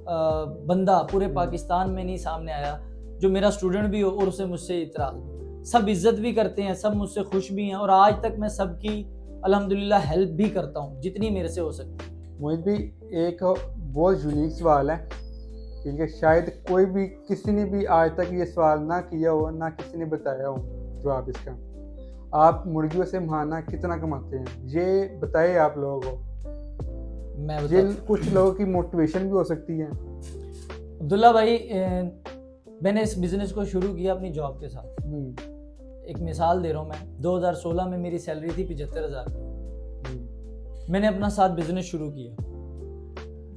बंदा पूरे पाकिस्तान में नहीं सामने आया जो मेरा स्टूडेंट भी हो और उसे मुझसे इतराज। सब इज्जत भी करते हैं, सब मुझसे खुश भी हैं और आज तक मैं सबकी अल्हम्दुलिल्लाह हेल्प भी करता हूँ जितनी मेरे से हो सकती है। मुझे भी एक बहुत यूनिक सवाल है, ठीक है, शायद कोई भी, किसी ने भी आज तक ये सवाल ना किया हो, ना किसी ने बताया हो जवाब इसका। आप मुर्गियों से महाना कितना कमाते हैं, ये बताइए आप लोगों को। ये कुछ लोगों की मोटिवेशन भी हो सकती है। अब्दुल्ला भाई, मैंने इस बिजनेस को शुरू किया अपनी जॉब के साथ। एक मिसाल दे रहा हूँ मैं, 2016 में मेरी सैलरी थी 75,000। मैंने अपना साथ बिजनेस शुरू किया।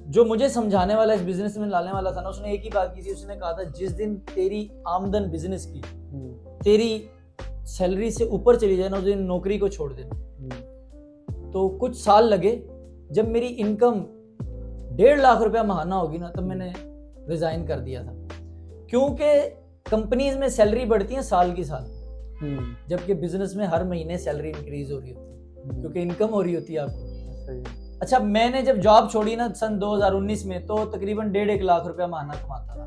जो मुझे समझाने वाला, इस बिजनेस में लाने वाला था ना, उसने एक ही बात की थी। उसने कहा था जिस दिन तेरी आमदन बिजनेस की, तेरी सैलरी से ऊपर चली जाए ना उस दिन नौकरी को छोड़ देना। हम्म, तो कुछ साल लगे, जब मेरी इनकम 1.5 लाख रुपया महाना होगी ना तब मैंने रिजाइन कर दिया था, क्योंकि कंपनीज में सैलरी बढ़ती है साल की साल, जबकि बिजनेस में हर महीने सैलरी इंक्रीज हो रही होती है क्योंकि इनकम हो रही होती है आपको। सही है। अच्छा, मैंने जब जॉब छोड़ी ना सन 2019 में तो तकरीबन 1.5 लाख रुपया महाना कमाता था।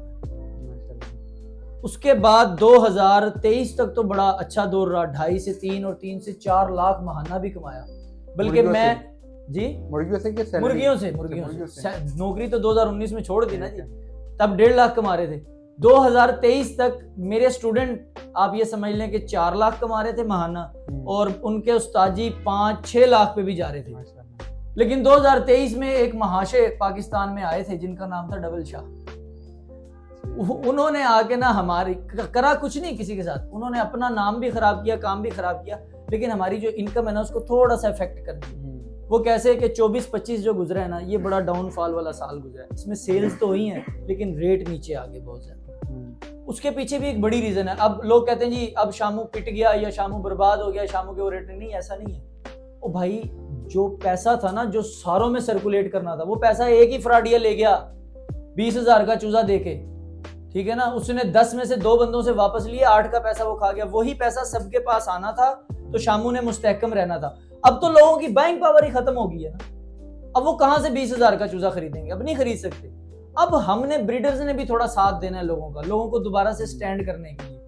माशाल्लाह। उसके बाद 2023 तक तो बड़ा अच्छा दौर रहा, 2.5 से 3 और 3 से 4 लाख महाना भी कमाया। बल्कि मुर्गियों मैं से? जी मुर्गियों से क्या सैलरी? मुर्गियों से नौकरी तो 2019 में छोड़ दी ना जी, तब 1.5 लाख कमा रहे थे। 2023 तक मेरे स्टूडेंट आप ये समझ लें कि 4 लाख कमा रहे थे महाना, और उनके उस्ताजी 5-6 लाख पे भी जा रहे थे। माशाल्लाह। लेकिन 2023 में एक महाशय पाकिस्तान में आए थे जिनका नाम था डबल शाह। उन्होंने आके ना हमारी करा कुछ नहीं किसी के साथ, उन्होंने अपना नाम भी खराब किया, काम भी खराब किया, लेकिन हमारी जो इनकम है ना उसको थोड़ा सा इफेक्ट कर दिया। वो कैसे कि 24-25 जो गुजरा है ना, ये बड़ा डाउनफॉल वाला साल गुजरा है। इसमें सेल्स तो हुई हैं लेकिन रेट नीचे आ गए बहुत ज्यादा। उसके पीछे भी एक बड़ी रीजन है। अब लोग कहते हैं जी अब शामू पिट गया या शामू बर्बाद हो गया, शामू के वो रेट नहीं, ऐसा नहीं है। ओ भाई, जो पैसा था ना जो सारों में सर्कुलेट करना था, वो पैसा एक ही फ्रॉडिया ले गया 20,000 का चूजा देके, ठीक है ना। उसने 10 में से 2 बंदों से वापस लिया, 8 का पैसा वो खा गया। वही पैसा सबके पास आना था तो शामू ने मुस्तहकम रहना था। अब तो लोगों की बाइंग पावर ही खत्म हो गई है ना, अब वो कहां से 20,000 का चूजा खरीदेंगे, अब नहीं खरीद सकते। अब हमने ब्रीडर्स ने भी थोड़ा साथ देना है लोगों को दोबारा से स्टैंड करने के लिए।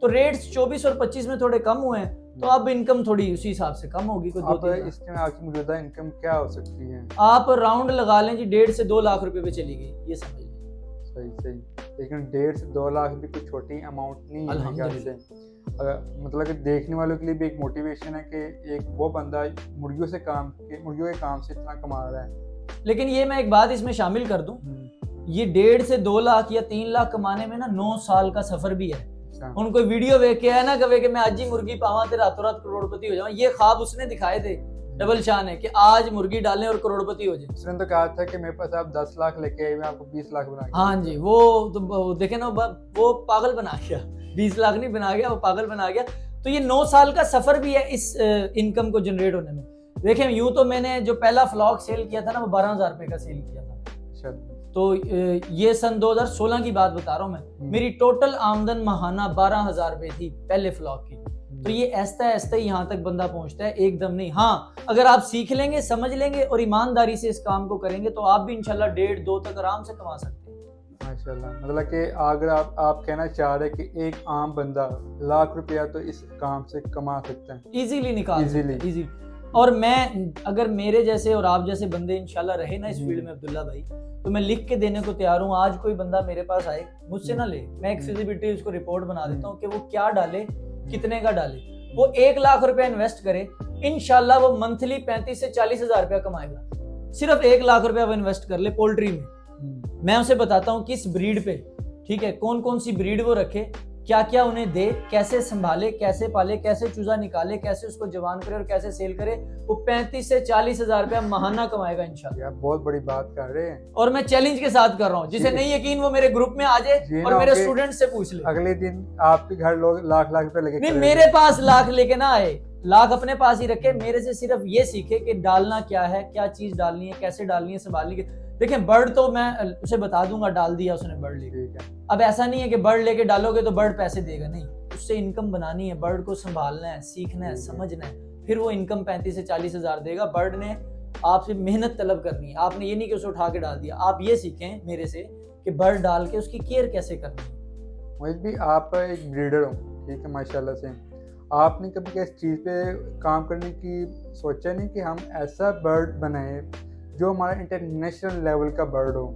तो रेट्स 24 और 25 में थोड़े कम हुए हैं, तो अब इनकम थोड़ी उसी हिसाब से कम होगी। अब इसमें आपकी मौजूदा इनकम क्या हो सकती है? आप राउंड लगा लें जी 1.5 से 2 लाख रुपए पे चली गई, ये समझ लें। सही। लेकिन 1.5 से 2 लाख भी कोई छोटी अमाउंट नहीं है मेरे ख्याल से। मतलब कि देखने वालों के लिए भी एक मोटिवेशन है कि एक वो बंदा मुर्गियों के काम से इतना कमा रहा है। लेकिन ये मैं एक बात इसमें शामिल कर दूं, ये 1.5 से 2 लाख या 3 लाख कमाने में ना 9 साल का सफर भी है। उनको वीडियो देख के है ना कहे कि मैं आज ही मुर्गी पावा ते रातों रात करोड़पति हो जाऊं, ये ख्वाब उसने दिखाए थे डबल शाह ने कि आज मुर्गी डालें और करोड़पति हो जाए। उसने तो कहा था कि मेरे पास आप 10 लाख लेके आए, मैं आपको 20 लाख बना के। हाँ जी, वो तो देखे ना, वो पागल बना गया, 20 लाख नहीं बना गया, वो पागल बना गया। तो ये 9 साल का सफर भी है इस इनकम को जनरेट होने में। देखें, यूं तो मैंने जो पहला फ्लॉक सेल किया था ना वो 12,000 रुपए का सेल किया था। तो ये सन 2016 की बात बता रहा हूं मैं। मेरी टोटल आमदन महाना 12,000 रुपए थी पहले फ्लॉक की। तो ये ऐसा ऐसा यहाँ तक बंदा पहुंचता है, एकदम नहीं। हाँ, अगर आप सीख लेंगे, समझ लेंगे और ईमानदारी से इस काम को करेंगे तो आप भी इंशाल्लाह 1.5-2 तक आराम से कमा सकते हैं। माशाल्लाह। मतलब कि अगर आप कहना चाह रहे हैं कि एक आम बंदा लाख रुपया तो इस काम से कमा सकता है, इजीली निकाल सकता है, इजीली। और मैं अगर मेरे जैसे और आप जैसे बंदे इंशाल्लाह रहे ना इस फील्ड में अब्दुल्ला भाई, तो मैं लिख के देने को तैयार हूँ। आज कोई बंदा मेरे पास आए, मुझसे ना ले, मैं एक फिजिबिलिटी उसको रिपोर्ट बना देता हूँ कि वो क्या डाले, कितने का डाले। वो 1 लाख रुपया इन्वेस्ट करे, इंशाल्लाह वो मंथली 35 से 40 हजार रुपया कमाएगा। सिर्फ 1 लाख रुपया वो इन्वेस्ट कर ले पोल्ट्री में। मैं उसे बताता हूँ किस ब्रीड पे, ठीक है, कौन कौन सी ब्रीड वो रखे, क्या क्या उन्हें दे, कैसे संभाले, कैसे पाले, कैसे चूजा निकाले, कैसे उसको जवान करे और कैसे सेल करे। वो 35 से 40 हजार रुपया महाना कमाएगा इंशाल्लाह। बहुत बड़ी बात कर रहे हैं और मैं चैलेंज के साथ कर रहा हूँ, जिसे नहीं यकीन वो मेरे ग्रुप में आ जाए और मेरे स्टूडेंट से पूछ ले। अगले दिन आपके घर लोग लाख रुपए लेके नहीं, मेरे पास लाख लेके ना आए, लाख अपने पास ही रखे, मेरे से सिर्फ ये सीखे कि डालना क्या है, क्या चीज डालनी है, कैसे डालनी है, संभालनी है। देखें, बर्ड तो मैं उसे बता दूंगा, डाल दिया उसने बर्ड लेके। अब ऐसा नहीं है कि बर्ड लेके डालोगे तो बर्ड पैसे देगा, नहीं, उससे इनकम बनानी है, बर्ड को संभालना है, सीखना है, समझना है, फिर वो इनकम 35 से 40 हजार देगा। बर्ड ने आपसे मेहनत तलब करनी है, आपने ये नहीं कि उसे उठा के डाल दिया। आप ये सीखें मेरे से कि बर्ड डाल के उसकी केयर कैसे करनी है। मोहित भी आप एक ब्रीडर हो, ठीक है, माशाल्लाह से। आपने कभी इस चीज़ पे काम करने की सोचा नहीं कि हम ऐसा बर्ड बनाए जो हमारा इंटरनेशनल लेवल का बर्ड हो,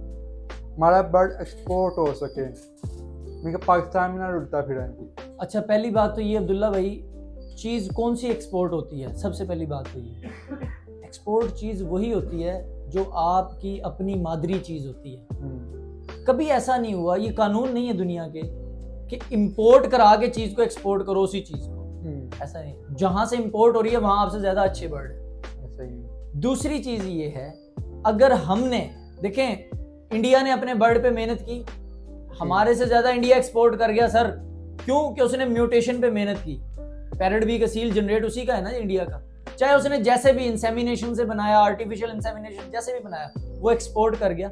हमारा बर्ड एक्सपोर्ट हो सके, मैं पाकिस्तान में ना उड़ता फिरा। अच्छा, पहली बात तो ये अब्दुल्ला भाई, चीज़ कौन सी एक्सपोर्ट होती है? सबसे पहली बात तो ये, एक्सपोर्ट चीज़ वही होती है जो आपकी अपनी मादरी चीज़ होती है। कभी ऐसा नहीं हुआ, ये कानून नहीं है दुनिया के कि इंपोर्ट करा के चीज़ को एक्सपोर्ट करो उसी चीज़ को, ऐसा नहीं। जहां से इंपोर्ट हो रही है वहां आपसे ज्यादा अच्छे बर्ड है। दूसरी चीज ये है, अगर हमने, देखें, इंडिया ने अपने बर्ड पे मेहनत की, हमारे से ज्यादा इंडिया एक्सपोर्ट कर गया सर। क्यों? कि उसने म्यूटेशन पे मेहनत की। पैरेट भी का सील जनरेट उसी का है ना इंडिया का। चाहे उसने जैसे भी इंसेमिनेशन से बनाया, आर्टिफिशियल इंसेमिनेशन जैसे भी बनाया, वो एक्सपोर्ट कर गया।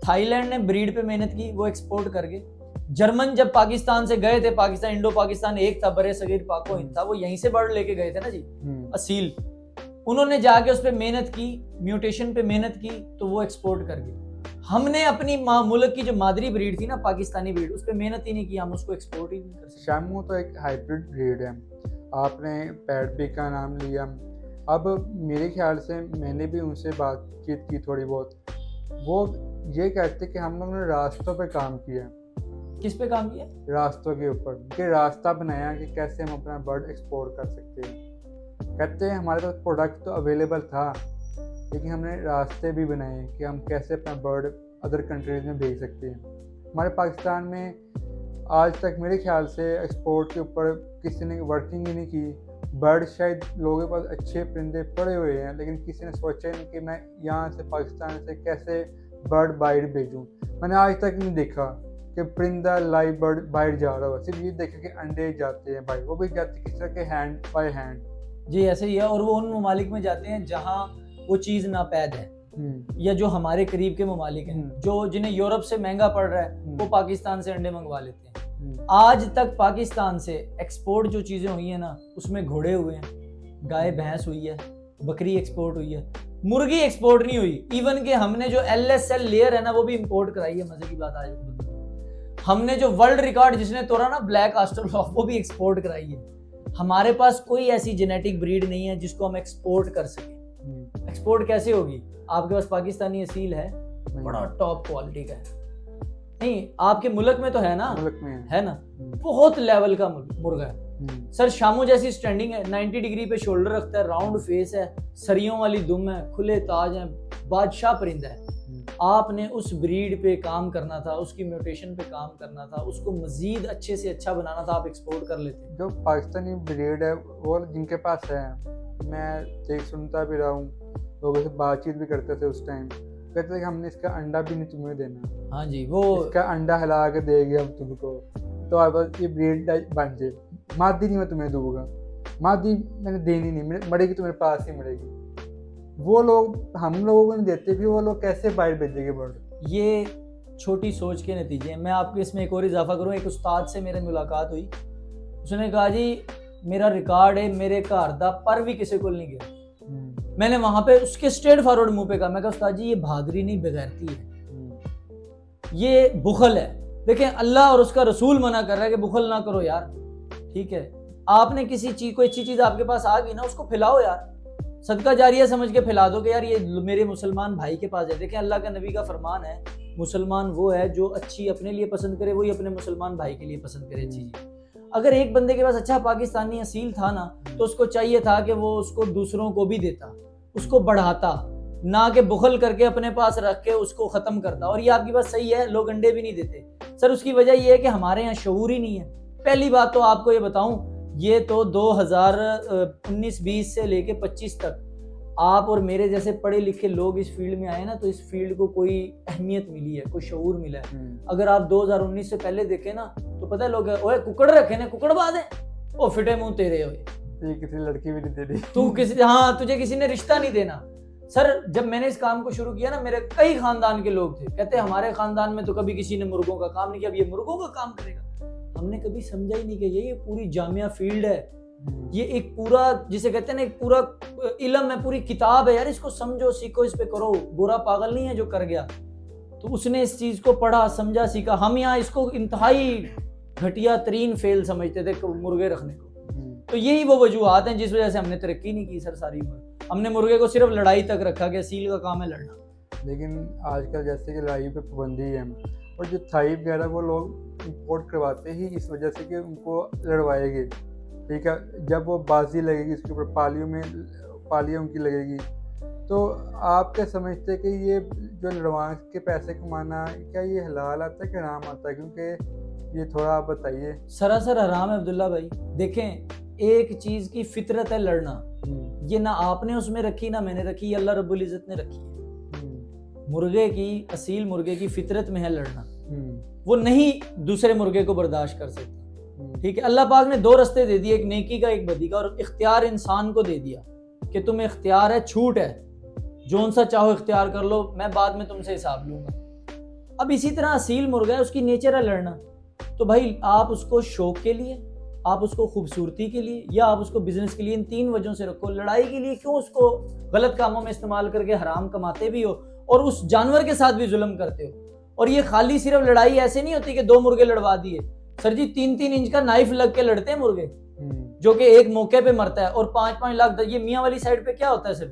थाईलैंड ने ब्रीड पे मेहनत की, वो एक्सपोर्ट कर गए। जर्मन जब पाकिस्तान से गए थे, पाकिस्तान इंडो पाकिस्तान एक था, बड़े सगीर पाको हिंद था, वो यहीं से बर्ड लेके गए थे ना जी, असील। उन्होंने जाके उस पर मेहनत की, म्यूटेशन पे मेहनत की, तो वो एक्सपोर्ट कर गए। हमने अपनी मुल्क की जो मादरी ब्रीड थी ना, पाकिस्तानी ब्रीड, उस पर मेहनत ही नहीं की, हम उसको एक्सपोर्ट ही नहीं कर सकते। शामू तो एक हाइब्रिड ब्रीड है, आपने पैरेट पिग का नाम लिया। अब मेरे ख्याल से मैंने भी उनसे बातचीत की थोड़ी बहुत, वो ये कहते कि हम लोगों ने रास्तों पे काम किया। किस पे काम किया? रास्तों के ऊपर, कि रास्ता बनाया कि कैसे हम अपना बर्ड एक्सपोर्ट कर सकते हैं। कहते हैं हमारे पास प्रोडक्ट तो अवेलेबल था, लेकिन हमने रास्ते भी बनाए कि हम कैसे अपना बर्ड अदर कंट्रीज में भेज सकते हैं। हमारे पाकिस्तान में आज तक मेरे ख्याल से एक्सपोर्ट के ऊपर किसी ने वर्किंग ही नहीं की। बर्ड शायद लोगों के पास अच्छे परिंदे पड़े हुए हैं, लेकिन किसी ने सोचा ही नहीं कि मैं यहाँ से पाकिस्तान से कैसे बर्ड बाइट भेजूँ। मैंने आज तक नहीं देखा कि परिंदा लाइव बर्ड बाइट जा रहा हो, सिर्फ ये देखा कि अंडे जाते हैं बाइट, वो भी जाते किस तरह के हैंड बाय हैंड। जी ऐसे ही है, और वो उन ममालिक में जाते हैं जहाँ वो चीज़ नापैद है, या जो हमारे करीब के ममालिक हैं, जो जिन्हें यूरोप से महंगा पड़ रहा है, वो पाकिस्तान से अंडे मंगवा लेते हैं। आज तक पाकिस्तान से एक्सपोर्ट जो चीज़ें हुई हैं ना, उसमें घोड़े हुए हैं, गाय भैंस हुई है, बकरी एक्सपोर्ट हुई है, मुर्गी एक्सपोर्ट नहीं हुई। इवन के हमने जो LSL लेयर है ना, वो भी इंपोर्ट कराई है। मजे की बात आज हमने जो वर्ल्ड रिकॉर्ड जिसने तोड़ा ना, ब्लैक ऑस्ट्रेलोप, वो भी एक्सपोर्ट कराई है। हमारे पास कोई ऐसी जेनेटिक ब्रीड नहीं है जिसको हम एक्सपोर्ट कर सकें। एक्सपोर्ट कैसे होगी? आपके पास पाकिस्तानी असील है, बड़ा टॉप क्वालिटी का है, नहीं आपके मुल्क में तो है ना, मुल्क में है ना, बहुत लेवल का मुर्गा है सर। शामू जैसी स्टैंडिंग है, 90 डिग्री पे शोल्डर रखता है, राउंड फेस है, सरियों वाली दुम है, खुले ताज है, बादशाह परिंदा है। आपने उस ब्रीड पे काम करना था, उसकी म्यूटेशन पे काम करना था, उसको मजीद अच्छे से अच्छा बनाना था, आप एक्सपोर्ट कर लेते। जो पाकिस्तानी ब्रीड है वो जिनके पास है, मैं देख सुनता भी रहा हूँ, लोगों से बातचीत भी करते थे उस टाइम, कहते थे कि हमने इसका अंडा भी नहीं तुम्हें देना। हाँ जी, वो इसका अंडा हिला के देंगे हम तुमको, तो आप ये ब्रीड बन जाए। मादी नहीं मैं तुम्हें दूंगा, मादी मैंने देनी नहीं, मरेगी तो मेरे पास ही मरेगी। वो लोग हम लोगों को नहीं देते, भी वो लोग कैसे बाइट भेजेंगे बर्ड? ये छोटी सोच के नतीजे। मैं आपको इसमें एक और इजाफा करूँ, एक उस्ताद से मेरी मुलाकात हुई, उसने कहा जी मेरा रिकॉर्ड है मेरे घर दा पर भी किसी को नहीं गया। मैंने वहां पे उसके स्ट्रेट फॉरवर्ड मुंह पे कहा, मैं कहा उस्ताद जी ये बहादुरी नहीं बेगैरती है, ये बुखल है। देखें अल्लाह और उसका रसूल मना कर रहा है कि बुखल ना करो यार, ठीक है। आपने किसी चीज, कोई अच्छी चीज आपके पास आ गई ना, उसको फैलाओ यार, सदका जारिया समझ के फैला दो कि यार ये मेरे मुसलमान भाई के पास है। देखें अल्लाह का नबी का फरमान है, मुसलमान वो है जो अच्छी अपने लिए पसंद करे, वही अपने मुसलमान भाई के लिए पसंद करे अच्छी चीज। अगर एक बंदे के पास अच्छा पाकिस्तानी असील था ना, तो उसको चाहिए था कि वो उसको दूसरों को भी देता, उसको बढ़ाता, ना कि बुखल करके अपने पास रख के उसको खत्म करता। और ये आपकी बात सही है, लोग अंडे भी नहीं देते सर। उसकी वजह ये है कि हमारे यहाँ शऊर ही नहीं है। पहली बात तो आपको ये बताऊं, ये तो 2019-20 से लेके 25 तक आप और मेरे जैसे पढ़े लिखे लोग इस फील्ड में आए ना, तो इस फील्ड को कोई अहमियत मिली है, कोई शऊर मिला है। अगर आप 2019 से पहले देखें ना, तो पता है लोग ओए कुकड़ रखे ने, कुकड़बाज है, ओ फिटे मुंह तेरे हुए, किसी लड़की भी नहीं दे रही, तू किसी, हाँ तुझे किसी ने रिश्ता नहीं देना। सर जब मैंने इस काम को शुरू किया ना, मेरे कई खानदान के लोग थे, कहते हमारे खानदान में तो कभी किसी ने मुर्गों का काम नहीं किया, अब ये मुर्गों का काम करेगा। हमने कभी समझा ही नहीं कि ये पूरी जामिया फील्ड है, ये एक पूरा जिसे कहते हैं ना, एक पूरा इल्म है, पूरी किताब है यार, इसको समझो, सीखो, इस पे करो। बुरा पागल नहीं है जो कर गया, तो उसने इस चीज को पढ़ा, समझा, सीखा। हम यहाँ इसको इंतहाई घटिया तरीन फेल समझते थे मुर्गे रखने को। तो यही वो वजूहात हैं जिस वजह से हमने तरक्की नहीं की सर सारी उम्र। हमने मुर्गे को सिर्फ लड़ाई तक रखा कि असील का काम है लड़ना। लेकिन आजकल जैसे कि लड़ाई पे पाबंदी है, और जो थाई वगैरह वो लोग इंपोर्ट करवाते ही इस वजह से कि उनको लड़वाएंगे, ठीक है। जब वो बाजी लगेगी उसके ऊपर, पालियाँ उनकी लगेगी, तो आप क्या समझते कि ये जो लड़वान के पैसे कमाना, क्या ये हलाल आता है कि हराम आता है? क्योंकि ये थोड़ा आप बताइए। सरासर हराम है अब्दुल्ला भाई। देखें एक चीज की फितरत है लड़ना, ये ना आपने उसमें रखी ना मैंने रखी, ये अल्लाह रब्बुल इज्जत ने रखी है। मुर्गे की, असील मुर्गे की फितरत में है लड़ना, वो नहीं दूसरे मुर्गे को बर्दाश्त कर सकता। ठीक है, अल्लाह पाक ने दो रास्ते दे दिए, एक नेकी का एक बदी का, और इख्तियार इंसान को दे दिया कि तुम्हें इख्तियार है, छूट है, जोन सा चाहो इख्तियार कर लो, मैं बाद में तुमसे हिसाब लूंगा। अब इसी तरह असील मुर्गा है, उसकी नेचर है लड़ना, तो भाई आप उसको शौक के लिए, आप उसको खूबसूरती के लिए, या आप उसको बिजनेस के लिए, इन तीन वजहों से रखो। लड़ाई के लिए क्यों उसको गलत कामों में इस्तेमाल करके हराम कमाते भी हो और उस जानवर के साथ भी जुल्म करते हो। और ये खाली सिर्फ लड़ाई ऐसे नहीं होती कि दो मुर्गे लड़वा दिए, सर जी 3-3 इंच का नाइफ लग के लड़ते हैं मुर्गे, जो कि एक मौके पे मरता है, और 5-5 लाख। ये मियाँ वाली साइड पे क्या होता है सर,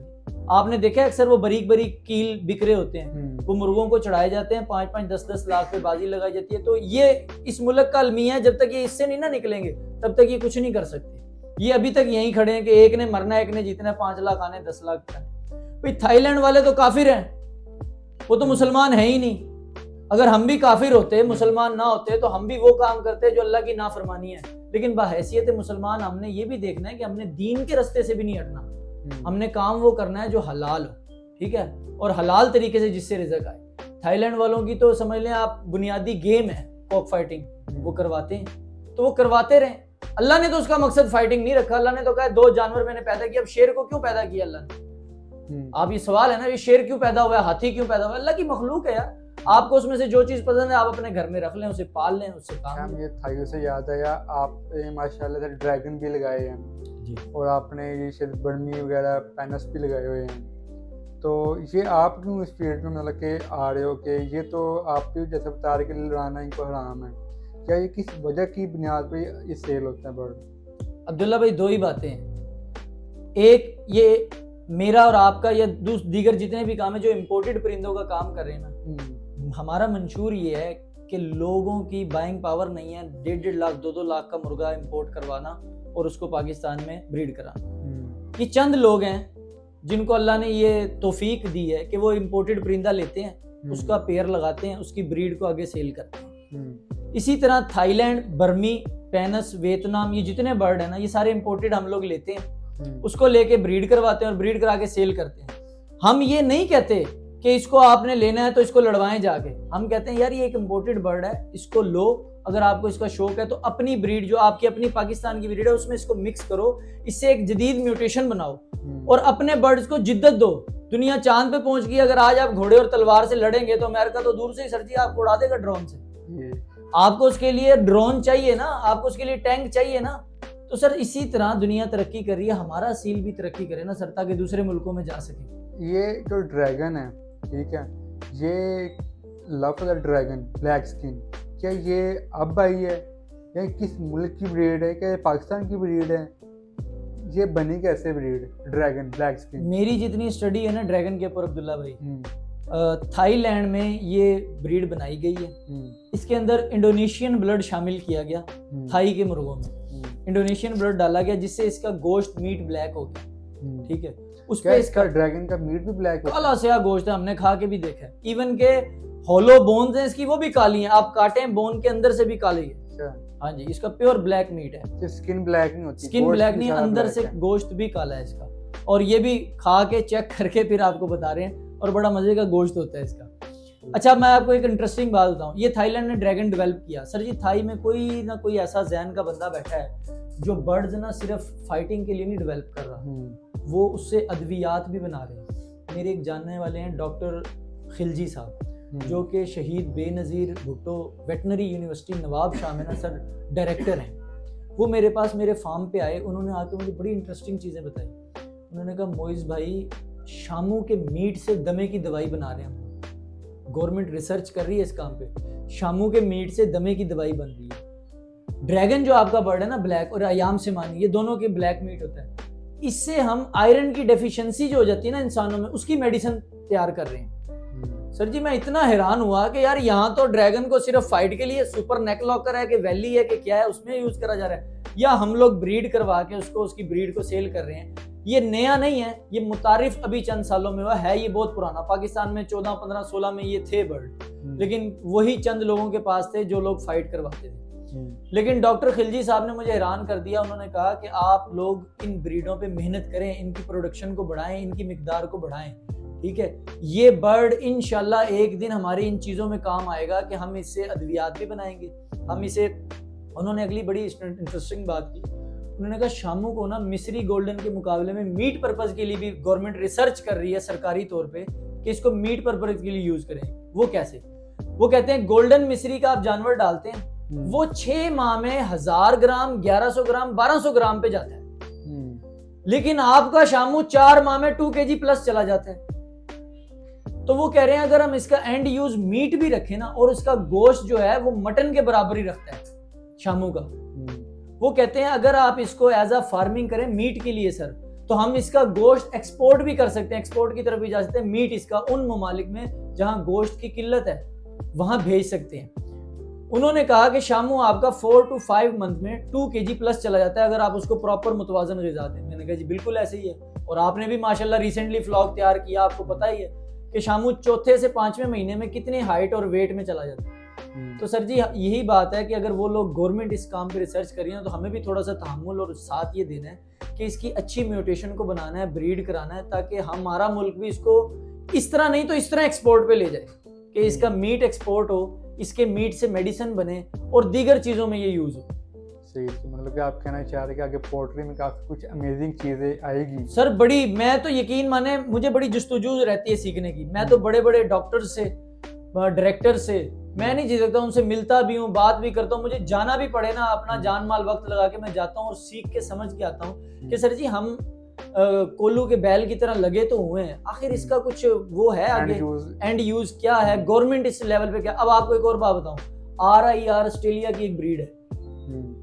आपने देखा है अक्सर वो बारीक बारीक कील बिखरे होते हैं, वो मुर्गों को चढ़ाए जाते हैं, 5-5 10-10 लाख पे बाजी लगाई जाती है। तो ये इस मुल्क का अलमिया है, जब तक ये इससे नहीं ना निकलेंगे तब तक ये कुछ नहीं कर सकते। ये अभी तक यहीं खड़े हैं कि एक ने मरना है, एक ने जीतना है, 5 लाख आने, 10 लाख आने। भाई थाईलैंड वाले तो काफिर हैं, वो तो मुसलमान है ही नहीं। अगर हम भी काफिर होते, मुसलमान ना होते, तो हम भी वो काम करते जो अल्लाह की नाफरमानी है। लेकिन बहैसियत मुसलमान हमने ये भी देखना है कि हमने दीन के रास्ते से भी नहीं हटना, हमने काम वो करना है जो हलाल हो, ठीक है, और हलाल तरीके से जिससे रिज़्क आए। थाईलैंड वालों की तो समझ लें आप बुनियादी गेम है कॉक फाइटिंग, वो करवाते हैं तो वो करवाते रहें। अल्लाह ने तो उसका मकसद फाइटिंग नहीं रखा, अल्लाह ने तो कहा 2 जानवर मैंने पैदा किया। अब शेर को क्यों पैदा किया अल्लाह ने? आप ये सवाल है ना, ये शेर क्यों पैदा हुआ है, हाथी क्यों पैदा हुआ है? अल्लाह की मखलूक है यार, आपको उसमें से जो चीज पसंद है आप अपने घर में रख लें, उसे पाल लें, उससे काम। ये थाइयों से याद आया, आपने माशाल्लाह से ड्रैगन भी लगाए हैं जी, और आपने ये शायद बर्मी वगैरह पैनस भी लगाए हुए हैं। तो ये आप क्यों इस फील्ड में मतलब के आ रहे हो कि ये तो आपके जैसे बता रहे कि लड़ाना इनको हराम है, क्या ये किस वजह की बुनियाद पर ये सेल होता है बर्ड? अब्दुल्ला भाई 2 ही बातें हैं, एक ये मेरा और आपका या दीगर जितने भी काम है जो इम्पोर्टेड परिंदों का काम कर रहे हैं ना, हमारा मंशूर ये है कि लोगों की बाइंग पावर नहीं है 1.5 लाख 2-2 लाख का मुर्गा इंपोर्ट करवाना और उसको पाकिस्तान में ब्रीड कराना। ये चंद लोग हैं जिनको अल्लाह ने ये तौफीक दी है कि वो इम्पोर्टेड परिंदा लेते हैं, उसका पेयर लगाते हैं, उसकी ब्रीड को आगे सेल करते हैं। इसी तरह थाईलैंड, बर्मी, पेनस, वियतनाम, ये जितने बर्ड है ना, ये सारे इम्पोर्टेड हम लोग लेते हैं, उसको लेके ब्रीड करवाते हैं और ब्रीड करा के सेल करते हैं। हम ये नहीं कहते कि इसको आपने लेना है तो इसको लड़वाएं जाके, हम कहते हैं यार ये एक इम्पोर्टेड बर्ड है, इसको लो, अगर आपको इसका शौक है तो अपनी ब्रीड जो आपकी अपनी पाकिस्तान की ब्रीड है उसमें इसको मिक्स करो, इससे एक जदीद म्यूटेशन बनाओ और अपने बर्ड्स को जिद्दत दो। दुनिया चांद पे पहुंच गई, अगर आज आप घोड़े और तलवार से लड़ेंगे तो अमेरिका तो दूर से ही सर जी आपको उड़ा देगा ड्रोन से। आपको उसके लिए ड्रोन चाहिए ना, आपको उसके लिए टैंक चाहिए ना। तो सर इसी तरह दुनिया तरक्की कर रही है, हमारा सील भी तरक्की करे ना सर, ताकि दूसरे मुल्कों में जा सके। ये जो ड्रैगन है, ठीक है, ये love the dragon black skin, क्या ये अब आई है या किस मुल्क की ब्रीड है? क्या ये पाकिस्तान की ब्रीड है? ये बनी कैसे ब्रीड ड्रैगन ब्लैक स्किन? मेरी जितनी स्टडी है ना ड्रैगन के ऊपर अब्दुल्ला भाई, थाईलैंड में ये ब्रीड बनाई गई है। इसके अंदर इंडोनेशियन ब्लड शामिल किया गया, थाई के मुर्गों में इंडोनेशियन ब्लड डाला गया जिससे इसका गोश्त मीट ब्लैक हो गया, ठीक है। उस पे इसका ड्रैगन का मीट भी ब्लैक काला से गोश्त है, हमने खा के भी देखा है। इवन के होलो बोन्स हैं इसकी, वो भी काली हैं, आप काटे बोन के अंदर से भी काली है। हाँ जी, इसका प्योर ब्लैक मीट है, स्किन ब्लैक नहीं होती, स्किन ब्लैक नहीं, अंदर से गोश्त भी काला है इसका। और ये भी खा के चेक करके फिर आपको बता रहे हैं, और बड़ा मजे का गोश्त होता है इसका। अच्छा, मैं आपको एक इंटरेस्टिंग बात बताऊं, ये थाईलैंड ने ड्रैगन डेवलप किया। सर जी थाई में कोई ना कोई ऐसा जहन का बंदा बैठा है जो बर्ड्स ना सिर्फ फाइटिंग के लिए नहीं डेवलप कर रहा, वो उससे अद्वियात भी बना रहे हैं। मेरे एक जानने वाले हैं डॉक्टर खिलजी साहब, जो कि शहीद बेनज़ीर भुट्टो वेटनरी यूनिवर्सिटी नवाब शाह में ना सर डायरेक्टर हैं। वो मेरे पास मेरे फार्म पे आए, उन्होंने आके मुझे बड़ी इंटरेस्टिंग चीज़ें बताई। उन्होंने कहा मोइज़ भाई, शामू के मीट से दमे की दवाई बना रहे हैं हम, गवर्नमेंट रिसर्च कर रही है इस काम पे, शामू के मीट से दमे की दवाई बन रही है। ड्रैगन जो आपका बर्ड है ना ब्लैक, और अयाम सिमानी, ये दोनों के ब्लैक मीट होता है, इससे हम आयरन की डेफिशिएंसी जो हो जाती है ना इंसानों में, उसकी मेडिसिन तैयार कर रहे हैं। सर जी मैं इतना हैरान हुआ कि यार यहाँ तो ड्रैगन को सिर्फ फाइट के लिए सुपर नेक लॉकर है कि वैली है कि क्या है, उसमें यूज करा जा रहा है, या हम लोग ब्रीड करवा के उसको उसकी ब्रीड को सेल कर रहे हैं। ये नया नहीं है, ये मुतारिफ अभी चंद सालों में हुआ है, ये बहुत पुराना। पाकिस्तान में 14, 15, 16 में ये थे बर्ड, लेकिन वही चंद लोगों के पास थे जो लोग फाइट करवाते थे। लेकिन डॉक्टर खिलजी साहब ने मुझे हैरान कर दिया। उन्होंने कहा कि आप लोग इन ब्रीडों पे मेहनत करें, इनकी प्रोडक्शन को बढ़ाएं, इनकी मिकदार को बढ़ाएं, ठीक है। ये बर्ड इंशाल्लाह एक दिन हमारी इन चीज़ों में काम आएगा कि हम इससे अद्वियात भी बनाएंगे, हम इसे उन्होंने अगली बड़ी इंटरेस्टिंग बात की, उन्होंने कहा शामू को ना मिस्री गोल्डन के मुकाबले में मीट पर्पज के लिए भी गवर्नमेंट रिसर्च कर रही है सरकारी तौर पे कि इसको मीट पर्पज के लिए यूज करें। वो कैसे? वो कहते हैं गोल्डन मिस्री का आप जानवर डालते हैं, वो 6 माह में 1000 ग्राम, 1100 ग्राम, 1200 ग्राम पे जाता है, लेकिन आपका शामू 4 माह में 2 kg प्लस चला जाता है। तो वो कह रहे हैं अगर हम इसका एंड यूज मीट भी रखें ना, और उसका गोश्त जो है वो मटन के बराबर ही रखता है शामू का। वो कहते हैं अगर आप इसको एज अ फार्मिंग करें मीट के लिए सर, तो हम इसका गोश्त एक्सपोर्ट भी कर सकते हैं, एक्सपोर्ट की तरफ भी जा सकते हैं। मीट इसका उन ममालिक में जहां गोश्त की किल्लत है वहां भेज सकते हैं। उन्होंने कहा कि शामू आपका 4 to 5 मंथ में 2 kg प्लस चला जाता है अगर आप उसको प्रॉपर मुतवाजन ग़िज़ा दें। मैंने कहा जी बिल्कुल ऐसे ही है, और आपने भी माशाल्लाह रिसेंटली व्लॉग तैयार किया, आपको पता ही है कि शामू चौथे से 5वें महीने में कितने हाइट और वेट में चला जाता है। तो सर जी यही बात है कि अगर वो लोग गवर्नमेंट इस काम पे रिसर्च कर रही है तो हमें भी थोड़ा सा तहम्मुल और साथ ये देना है कि इसकी अच्छी म्यूटेशन को बनाना है, ब्रीड कराना है, ताकि हमारा मुल्क भी इसको इस तरह नहीं तो इस तरह एक्सपोर्ट पे ले जाए कि इसका मीट एक्सपोर्ट हो, इसके मीट से मेडिसिन बने और दीगर चीज़ों में ये यूज़ हो। सही, मतलब कि आप कहना चाह रहे हैं कि आगे पोल्ट्री में काफ़ी कुछ अमेजिंग चीज़ें आएगी सर। बड़ी, मैं तो यकीन माने मुझे बड़ी जुस्तजू रहती है सीखने की। मैं तो बड़े बड़े डॉक्टर से, डायरेक्टर से मैं नहीं जी सकता, उनसे मिलता भी हूँ, बात भी करता हूँ। मुझे जाना भी पड़े ना, अपना जान माल वक्त लगा के मैं जाता हूँ और सीख के समझ के आता हूँ कि सर जी हम कोल्लू के बैल की तरह लगे तो हुए हैं, आखिर इसका कुछ वो है आगे एंड यूज क्या है, गवर्नमेंट इस लेवल पे क्या। अब आपको एक और बात बताऊं, RIR ऑस्ट्रेलिया की एक ब्रीड है,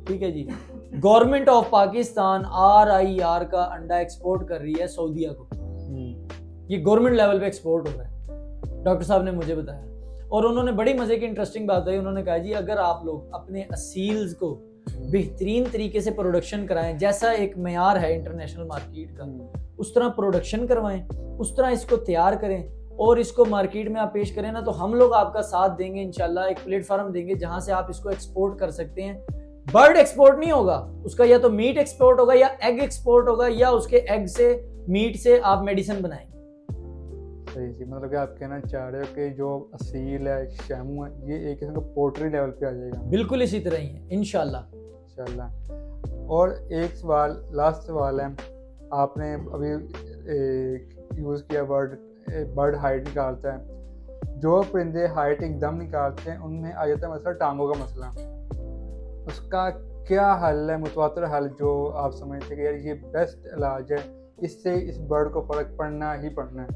ठीक है जी। गवर्नमेंट ऑफ पाकिस्तान RIR का अंडा एक्सपोर्ट कर रही है सऊदीया को, ये गवर्नमेंट लेवल पे एक्सपोर्ट हो रहा है, डॉक्टर साहब ने मुझे बताया। और उन्होंने बड़ी मजे की इंटरेस्टिंग बात बताई, उन्होंने कहा जी अगर आप लोग अपने असील्स को बेहतरीन तरीके से प्रोडक्शन कराएं, जैसा एक मेयार है इंटरनेशनल मार्केट का, उस तरह प्रोडक्शन करवाएं, उस तरह इसको तैयार करें और इसको मार्केट में आप पेश करें ना, तो हम लोग आपका साथ देंगे इंशाल्लाह, एक प्लेटफॉर्म देंगे जहां से आप इसको एक्सपोर्ट कर सकते हैं। बर्ड एक्सपोर्ट नहीं होगा उसका, या तो मीट एक्सपोर्ट होगा या एग एक्सपोर्ट होगा, या उसके एग से मीट से आप मेडिसिन बनाएंगे। सही जी, मतलब कि आप कहना चाह रहे हो कि जो असील है, शामू है, ये एक किस्म का पोल्ट्री लेवल पे आ जाएगा। बिल्कुल इसी तरह ही है इंशाल्लाह। और एक सवाल, लास्ट सवाल है, आपने अभी यूज़ किया बर्ड हाइट निकालता है, जो परिंदे हाइट एकदम निकालते हैं उनमें आ जाता है मसला टांगों का मसला, उसका क्या हल है, मुतवातिर हल जो आप समझते कि यार ये बेस्ट इलाज है, इससे इस बर्ड को फ़र्क पड़ना ही पड़ना है?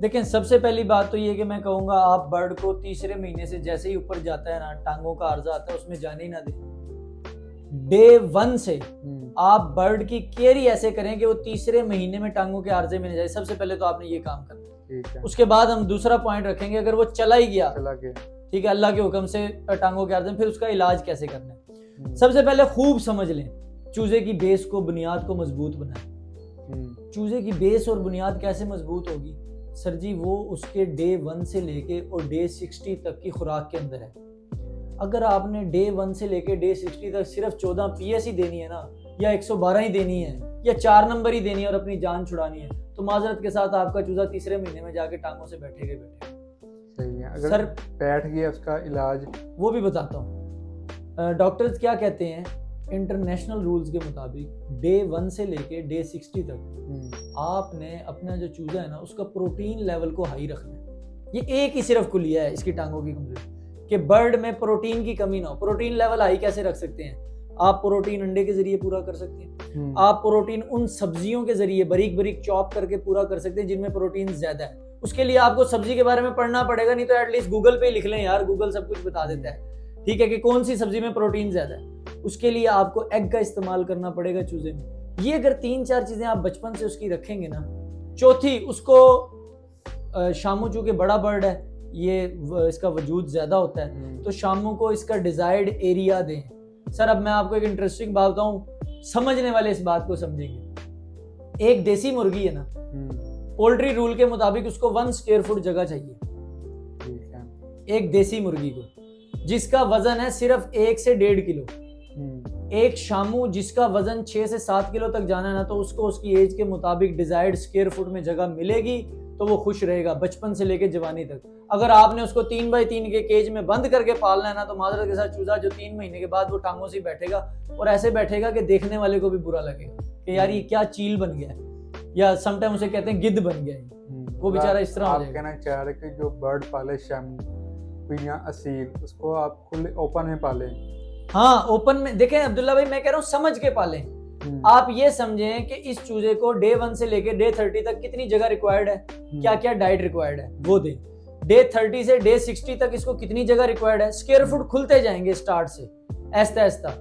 देखें, सबसे पहली बात तो ये कि मैं कहूँगा आप बर्ड को तीसरे महीने से जैसे ही ऊपर जाता है ना, टांगों का अर्जा आता है, उसमें जाने ही ना दें। डे 1 से आप बर्ड की केयर ही ऐसे करें कि वो तीसरे महीने में टांगों के आर्जे में नहीं जाए। सबसे पहले तो आपने ये काम करना है। उसके बाद हम दूसरा पॉइंट रखेंगे, अगर वो चला ही गया ठीक है अल्लाह के हुक्म से टांगों के आर्जे में, फिर उसका इलाज कैसे करना है। सबसे पहले खूब समझ लें, चूजे की बेस को, बुनियाद को मजबूत बनाएं। चूजे की बेस और बुनियाद कैसे मजबूत होगी सर जी, वो उसके डे 1 से लेके और डे 60 तक की खुराक के अंदर है। अगर आपने डे 1 से लेके डे 60 तक सिर्फ 14 PS ही देनी है ना, या 112 ही देनी है, या 4 नंबर ही देनी है और अपनी जान छुड़ानी है, तो माजरत के साथ आपका चूजा तीसरे महीने में जाके टांगों से बैठेगा। सही है। अगर सर बैठ गया उसका इलाज वो भी बताता हूँ। डॉक्टर्स क्या कहते हैं, इंटरनेशनल रूल्स के मुताबिक डे 1 से लेके डे 60 तक आपने अपना जो चूजा है ना, उसका प्रोटीन लेवल को हाई रखना है। ये एक ही सिर्फ कुलिया है इसकी टांगों की कमजोरी, कि बर्ड में प्रोटीन की कमी ना हो। प्रोटीन लेवल हाई कैसे रख सकते हैं आप? प्रोटीन अंडे के जरिए पूरा कर सकते हैं आप, प्रोटीन उन सब्जियों के जरिए बारीक बारीक चॉप करके पूरा कर सकते हैं जिनमें प्रोटीन ज्यादा है। उसके लिए आपको सब्जी के बारे में पढ़ना पड़ेगा, नहीं तो एटलीस्ट गूगल पे लिख लें यार, गूगल सब कुछ बता देता है, ठीक है, कि कौन सी सब्जी में प्रोटीन ज्यादा है। उसके लिए आपको एग का इस्तेमाल करना पड़ेगा चूजे में। ये अगर 3-4 चीजें आप बचपन से उसकी रखेंगे ना। चौथी, उसको शामू चूंकि बड़ा बर्ड है, ये इसका वजूद ज्यादा होता है, तो शामू को इसका डिजायर्ड एरिया दें। सर अब मैं आपको एक इंटरेस्टिंग बात बताऊं, समझने वाले इस बात को समझेंगे। एक देसी मुर्गी है ना, पोल्ट्री रूल के मुताबिक उसको 1 स्क्वायर फुट जगह चाहिए एक देसी मुर्गी को, जिसका वजन है सिर्फ 1 से 1.5 किलो। एक शामू जिसका वजन 6 से 7 किलो तक जाना है ना, तो उसको उसकी एज के मुताबिक डिजायर्ड स्क्वायर फुट में जगह मिलेगी तो वो खुश रहेगा बचपन से लेकर जवानी तक। अगर आपने उसको 3x3 के केज में बंद करके पालना है ना, तो माजरत के साथ चूजा जो 3 महीने के बाद वो टांगों से बैठेगा और ऐसे बैठेगा कि देखने वाले को भी बुरा लगेगा कि यार ये क्या चील बन गया है, या समटाइम उसे कहते हैं गिद्ध बन गया है, वो बेचारा इस तरह हो जाएगा। कहना चाह रहे कि जो बर्ड पाले शामी कोई या असील, उसको आप खुले ओपन में पालें। हाँ, ओपन में देखें अब्दुल्ला भाई, मैं कह रहा हूँ समझ के पालें। आप ये समझें कि इस चूजे को डे 1 से लेके डे 30 तक कितनी जगह रिक्वायर्ड है, क्या क्या डाइट रिक्वायर्ड है वो दें। डे 30 से डे 60 तक इसको कितनी जगह रिक्वायर्ड है, स्क्वायर फुट खुलते जाएंगे स्टार्ट से ऐसा ऐसा।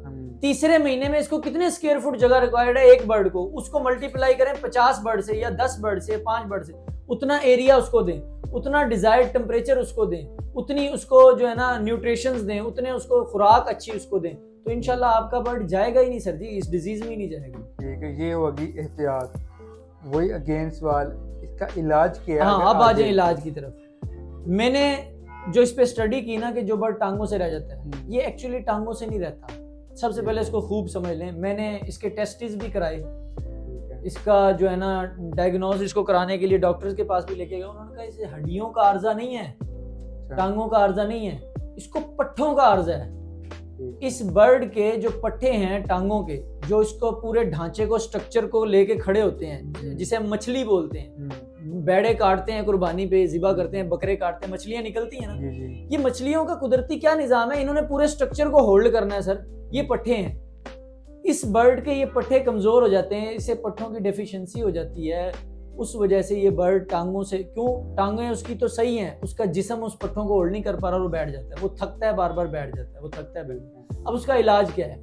तीसरे महीने में इसको कितने स्क्वायर फुट जगह रिक्वायर्ड है एक बर्ड को, उसको मल्टीप्लाई करें 50 बर्ड से या 10 बर्ड से 5 बर्ड से, उतना एरिया उसको दें, उतना डिजायर्ड टेम्परेचर उसको दें, उतनी उसको जो है ना न्यूट्रिशंस दें, उतने उसको खुराक अच्छी उसको दें, तो इंशाल्लाह आपका बर्ड जाएगा ही नहीं सर जी, इस डिजीज में ही नहीं जाएगा। ठीक है, ये होगी एहतियात। वही अगेन सवाल, इसका इलाज क्या है? हाँ, अब आ जाए इलाज की तरफ। मैंने जो इस पे स्टडी की ना कि जो बर्ड टांगों से रह जाता है, ये एक्चुअली टांगों से नहीं रहता। सबसे पहले इसको खूब समझ लें, मैंने इसके टेस्टिस भी कराए, इसका जो है ना डायग्नोज इसको कराने के लिए डॉक्टर्स के पास भी लेके गए, उन्होंने कहा इसे हड्डियों का आर्जा नहीं है, टांगों का आर्जा नहीं है, इसको पट्ठों का आर्जा है। इस बर्ड के जो पट्टे हैं टांगों के, जो इसको पूरे ढांचे को स्ट्रक्चर को लेके खड़े होते हैं, जिसे हम मछली बोलते हैं, बैड़े काटते हैं कुर्बानी पे, जिबा करते हैं, बकरे काटते हैं, मछलियां निकलती हैं ना, ये मछलियों का कुदरती क्या निजाम है, इन्होंने पूरे स्ट्रक्चर को होल्ड करना है सर, ये पट्टे हैं। इस बर्ड के ये पट्टे कमजोर हो जाते हैं, इससे पट्टों की डेफिशिएंसी हो जाती है, उस वजह से ये बर्ड टांगों से, क्यों टांगें उसकी तो सही हैं, उसका जिस्म उस पट्टों को होल्ड नहीं कर पा रहा और वो बैठ जाता है, वो थकता है, बार बार बैठ जाता है, वो थकता है बैठ। अब उसका इलाज क्या है?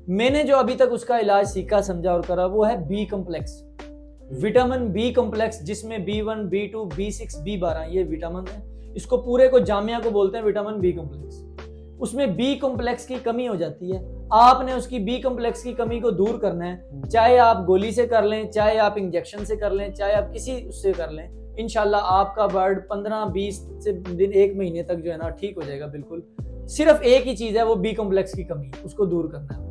मैंने जो अभी तक उसका इलाज सीखा, समझा और करा, वो है B complex, vitamin B complex, जिसमें B1, B2, B6, B12 ये विटामिन है। इसको पूरे को जामिया को बोलते हैं विटामिन बी कम्प्लेक्स। उसमें बी कम्प्लेक्स की कमी हो जाती है, आपने उसकी बी कम्प्लेक्स की कमी को दूर करना है, चाहे आप गोली से कर लें, चाहे आप इंजेक्शन से कर लें, चाहे आप किसी उससे कर लें, इंशाल्लाह आपका बर्ड 15-20 से दिन 1 महीने तक जो है ना ठीक हो जाएगा बिल्कुल। सिर्फ एक ही चीज़ है, वो बी कम्प्लेक्स की कमी, उसको दूर करना है।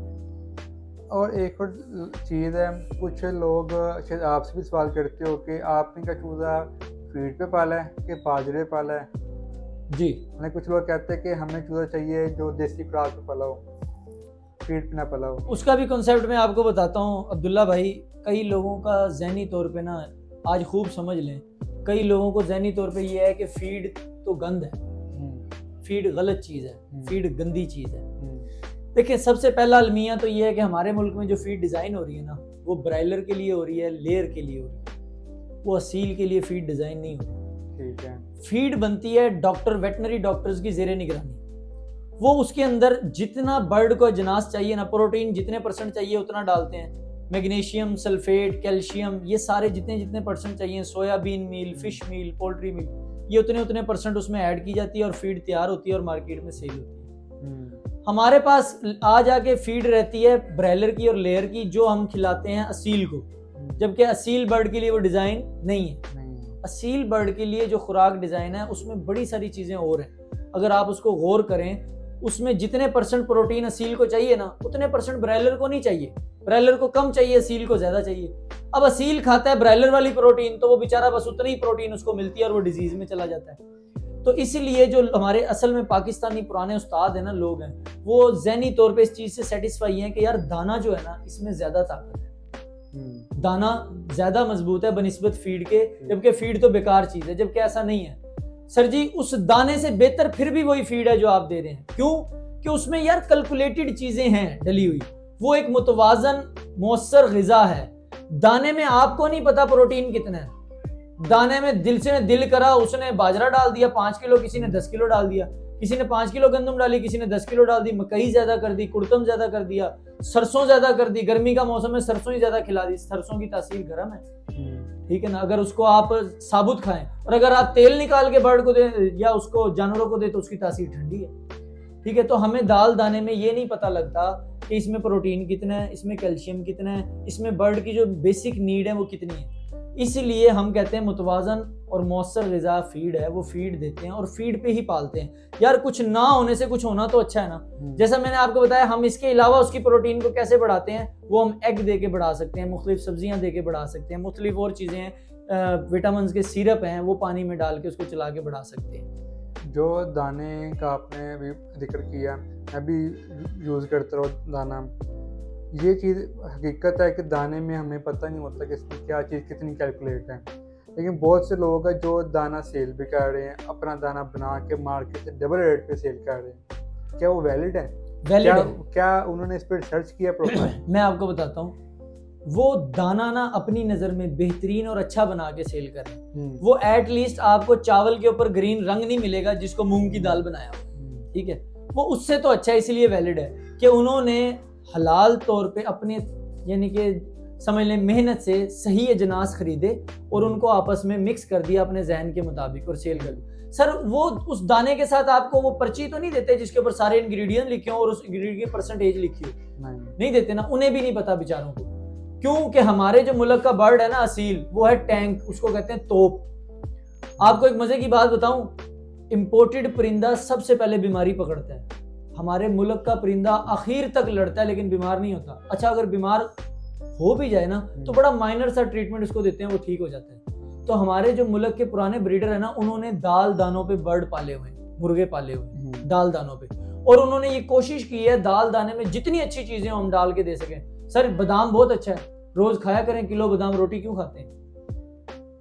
और एक और चीज़ है, कुछ लोग शायद आपसे भी सवाल करते हो कि आपने का चूज़ा फीड पे पाला है कि बाजरे पाला है? जी, मैंने कुछ लोग कहते हैं कि हमें चूज़ा चाहिए जो देसी खुराक पे पला हो, फीड पे ना पला हो। उसका भी कॉन्सेप्ट मैं आपको बताता हूँ अब्दुल्ला भाई। कई लोगों का जहनी तौर पे ना, आज खूब समझ लें, कई लोगों को जहनी तौर पे ये है कि फीड तो गंद है, फीड गलत चीज़ है, फीड गंदी चीज़ है। देखिए, सबसे पहला अलमिया तो ये है कि हमारे मुल्क में जो फीड डिज़ाइन हो रही है ना, वो ब्रायलर के लिए हो रही है, लेयर के लिए हो रही है, वो असील के लिए फीड डिज़ाइन नहीं हो रही। ठीक है, फीड बनती है डॉक्टर, वेटनरी डॉक्टर्स की ज़ेरे निगरानी, वो उसके अंदर जितना बर्ड को अजनास चाहिए ना, प्रोटीन जितने % चाहिए उतना डालते हैं, मैग्नीशियम, सल्फेट, कैल्शियम, ये सारे जितने जितने % चाहिए, सोयाबीन मील, फिश मील, पोल्ट्री मील, ये उतने उतने % उसमें ऐड की जाती है और फीड तैयार होती है और मार्केट में सेल होती है। हमारे पास आ जाके फीड रहती है ब्रायलर की और लेयर की, जो हम खिलाते हैं असील को, जबकि असील बर्ड के लिए वो डिज़ाइन नहीं है। असील बर्ड के लिए जो खुराक डिज़ाइन है उसमें बड़ी सारी चीज़ें और हैं, अगर आप उसको गौर करें, उसमें जितने % प्रोटीन असील को चाहिए ना, उतने % ब्रायलर को नहीं चाहिए, ब्रायलर को कम चाहिए, असील को ज़्यादा चाहिए। अब असील खाता है ब्रायलर वाली प्रोटीन, तो वो बेचारा बस उतनी ही प्रोटीन उसको मिलती है और वो डिजीज़ में चला जाता है। तो इसीलिए जो हमारे असल में पाकिस्तानी पुराने उस्ताद हैं ना, लोग हैं, वो ज़हनी तौर पे इस चीज़ से सेटिस्फाई हैं कि यार दाना जो है ना, इसमें ज़्यादा ताकत है, दाना ज़्यादा मजबूत है बनिस्बत फीड के, जबकि फीड तो बेकार चीज़ है, जबकि ऐसा नहीं है सर जी। उस दाने से बेहतर फिर भी वही फीड है जो आप दे रहे हैं। क्यों? कि उसमें यार कैलकुलेटेड चीज़ें हैं डली हुई, वो एक मुतवाजन मौसर ग़िज़ा है। दाने में आपको नहीं पता प्रोटीन कितना है, दाने में दिल से दिल करा, उसने बाजरा डाल दिया 5 किलो, किसी ने 10 किलो डाल दिया, किसी ने 5 किलो गंदम डाली, किसी ने 10 किलो डाल दी, मकई ज्यादा कर दी, कुड़तम ज्यादा कर दिया, सरसों ज्यादा कर दी, गर्मी का मौसम है सरसों ही ज्यादा खिला दी। सरसों की तासीर गर्म है, ठीक है ना, अगर उसको आप साबुत खाएं, और अगर आप तेल निकाल के बर्ड को दे या उसको जानवरों को दे तो उसकी तासीर ठंडी है, ठीक है। तो हमें दाल दाने में ये नहीं पता लगता कि इसमें प्रोटीन कितना है, इसमें कैल्शियम कितना है, इसमें बर्ड की जो बेसिक नीड है वो कितनी है। इसीलिए हम कहते हैं मुतवाजन और मौसर ग़िज़ा फीड है, वो फीड देते हैं और फीड पे ही पालते हैं। यार कुछ ना होने से कुछ होना तो अच्छा है ना। जैसा मैंने आपको बताया, हम इसके अलावा उसकी प्रोटीन को कैसे बढ़ाते हैं, वो हम एग दे के बढ़ा सकते हैं, मुख्तलिफ सब्जियां दे के बढ़ा सकते हैं, मुख्तलिफ और चीज़ें हैं, विटामिन के सिरप हैं, वो पानी में डाल के उसको चला के बढ़ा सकते हैं। जो दाने का आपने अभी जिक्र किया, मैं भी यूज़ करता रहूँ दाना। ये चीज़ हकीकत है कि दाने में हमें पता नहीं होता कि इसमें क्या चीज़ कितनी कैलकुलेट है, लेकिन बहुत से लोग हैं जो दाना सेल भी कर रहे हैं, अपना दाना बना के मार्केट से डबल रेट पे सेल कर रहे हैं। क्या वो वैलिड है? क्या उन्होंने इस पर रिसर्च किया प्रॉपर? मैं आपको बताता हूँ, वो दाना ना अपनी नज़र में बेहतरीन और अच्छा बना के सेल कर रहे हैं। वो एटलीस्ट आपको चावल के ऊपर ग्रीन रंग नहीं मिलेगा जिसको मूंग की दाल बनाया हो, ठीक है, वो उससे तो अच्छा है, इसलिए वैलिड है कि उन्होंने हलाल तौर पे अपने यानी कि समझ लें मेहनत से सही अजनास खरीदे और उनको आपस में मिक्स कर दिया अपने जहन के मुताबिक और सेल कर दिया। सर वो उस दाने के साथ आपको वो पर्ची तो नहीं देते जिसके ऊपर सारे इंग्रेडिएंट लिखे हो और उस इंग्रेडिएंट की परसेंटेज लिखी हो? नहीं देते ना, उन्हें भी नहीं पता बेचारों को। क्योंकि हमारे जो मुल्क का बर्ड है ना असील, वो है टैंक, उसको कहते हैं तोप। आपको एक मजे की बात बताऊं, इंपोर्टेड परिंदा सबसे पहले बीमारी पकड़ता है, हमारे मुल्क का परिंदा आखिर तक लड़ता है लेकिन बीमार नहीं होता। अच्छा अगर बीमार हो भी जाए ना तो बड़ा माइनर सा ट्रीटमेंट उसको देते हैं, वो ठीक हो जाता है। तो हमारे जो मुल्क के पुराने ब्रीडर है ना, उन्होंने दाल दानों पे बर्ड पाले हुए, मुर्गे पाले हुए दाल दानों पे, और उन्होंने ये कोशिश की है दाल दाने में जितनी अच्छी चीजें हम डाल के दे सकें। सर बादाम बहुत अच्छा है, रोज खाया करें किलो बादाम। रोटी क्यों खाते हैं?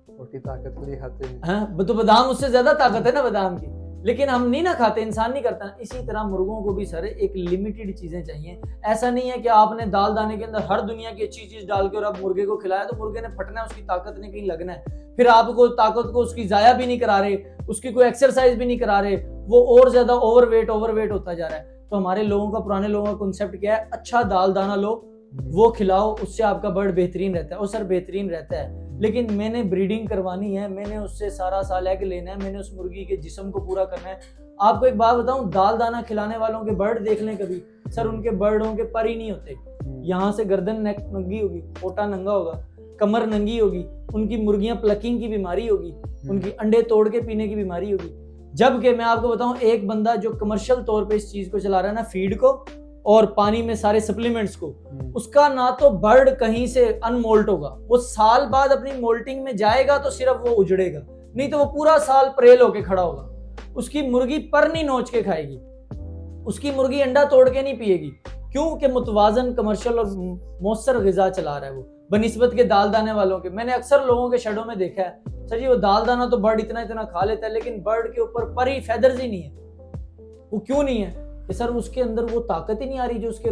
रोटी ताकत के लिए खाते हैं। हाँ, तो बादाम उससे ज्यादा ताकत है ना बादाम की, लेकिन हम नहीं ना खाते, इंसान नहीं करता ना। इसी तरह मुर्गों को भी सर एक लिमिटेड चीजें चाहिए। ऐसा नहीं है कि आपने दाल दाने के अंदर हर दुनिया की अच्छी चीज डाल के और आप मुर्गे को खिलाया तो मुर्गे ने फटना है, उसकी ताकत ने कहीं लगना है। फिर आपको ताकत को उसकी जाया भी नहीं करा रहे, उसकी कोई एक्सरसाइज भी नहीं करा रहे, वो और ज्यादा ओवरवेट होता जा रहा है। तो हमारे लोगों का, पुराने लोगों का कॉन्सेप्ट क्या है, अच्छा दाल दाना लो, वो खिलाओ, उससे आपका बर्ड बेहतरीन रहता है। और सर बेहतरीन रहता है, लेकिन मैंने ब्रीडिंग करवानी है, मैंने उससे सारा साल एग लेना है, मैंने उस मुर्गी के जिस्म को पूरा करना है। आपको एक बात बताऊं, दाल दाना खिलाने वालों के बर्ड देख लें कभी, सर उनके बर्डों के पर ही नहीं होते। यहाँ से गर्दन नेक नंगी होगी, पोटा नंगा होगा, कमर नंगी होगी, उनकी मुर्गियां प्लकिंग की बीमारी होगी, उनकी अंडे तोड़ के पीने की बीमारी होगी। जबकि मैं आपको बताऊं, एक बंदा जो कमर्शियल तौर पे इस चीज को चला रहा है ना, फीड को और पानी में सारे सप्लीमेंट्स को, उसका ना तो बर्ड कहीं से अनमोल्ट होगा, वो साल बाद अपनी मोल्टिंग में जाएगा तो सिर्फ वो उजड़ेगा, नहीं तो वो पूरा साल प्रेल होके खड़ा होगा। उसकी मुर्गी पर नहीं नोच के खाएगी, उसकी मुर्गी अंडा तोड़ के नहीं पिएगी। क्यों? कि मुतवाजन कमर्शियल और मौसर ग़िज़ा चला रहा है वो, बनिस्बत के दाल दाने वालों के। मैंने अक्सर लोगों के शेडों में देखा है, सर जी वो दाल दाना तो बर्ड इतना इतना खा लेता है, लेकिन बर्ड के ऊपर पर ही फेदर्स ही नहीं है। वो क्यों नहीं है? कि सर उसके अंदर वो ताकत ही नहीं आ रही जो उसके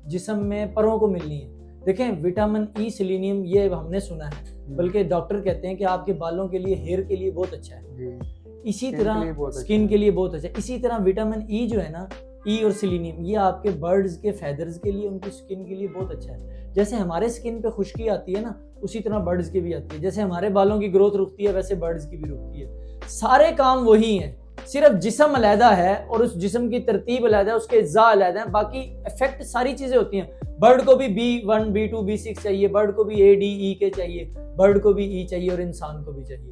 जिस्म में परों को मिलनी है। देखें, विटामिन ई, सेलेनियम, ये हमने सुना है, बल्कि डॉक्टर कहते हैं कि आपके बालों के लिए, हेयर के लिए बहुत अच्छा है। इसी तरह स्किन के लिए बहुत अच्छा है। इसी तरह विटामिन ई जो है ना, ई और सेलेनियम, ये आपके बर्ड्स के फेदर्स के लिए, उनकी स्किन के लिए बहुत अच्छा है। जैसे हमारे स्किन पे खुश्की आती है ना, उसी तरह बर्ड्स की भी आती है। जैसे हमारे बालों की ग्रोथ रुकती है, वैसे बर्ड्स की भी रुकती है। सारे काम वही हैं, सिर्फ जिस्म अलहदा है और उस जिस्म की तरतीब अलहदा है, उसके अज्जा अलहदा है, बाकी इफेक्ट सारी चीजें होती हैं। बर्ड को भी B1, B2, B6 चाहिए, बर्ड को भी A, D, E के चाहिए, बर्ड को भी E चाहिए और इंसान को भी चाहिए।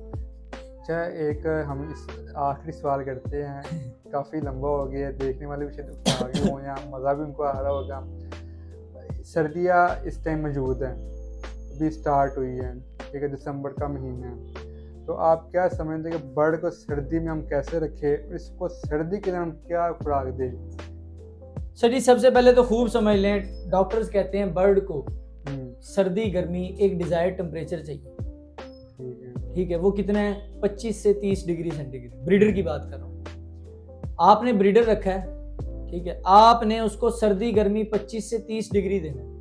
अच्छा, एक हम इस आखिरी सवाल करते हैं, काफ़ी लंबा हो गया, देखने वाले भी शायद आगे हो या मज़ा भी उनको आ रहा होगा। सर्दियाँ इस टाइम मौजूद हैं, अभी स्टार्ट हुई है, ठीक है, दिसंबर का महीना है, तो आप क्या समझते हैं कि बर्ड को सर्दी में हम कैसे रखें और इसको सर्दी के लिए हम क्या खुराक दें? सर जी सबसे पहले तो खूब समझ लें, डॉक्टर्स कहते हैं बर्ड को सर्दी गर्मी एक डिजायर्ड टेम्परेचर चाहिए, ठीक है। वो कितना है? 25 से 30 डिग्री सेंटीग्रेड। ब्रीडर की बात कर रहा हूँ, आपने ब्रीडर रखा है, ठीक है, आपने उसको सर्दी गर्मी 25 से 30 डिग्री देना है।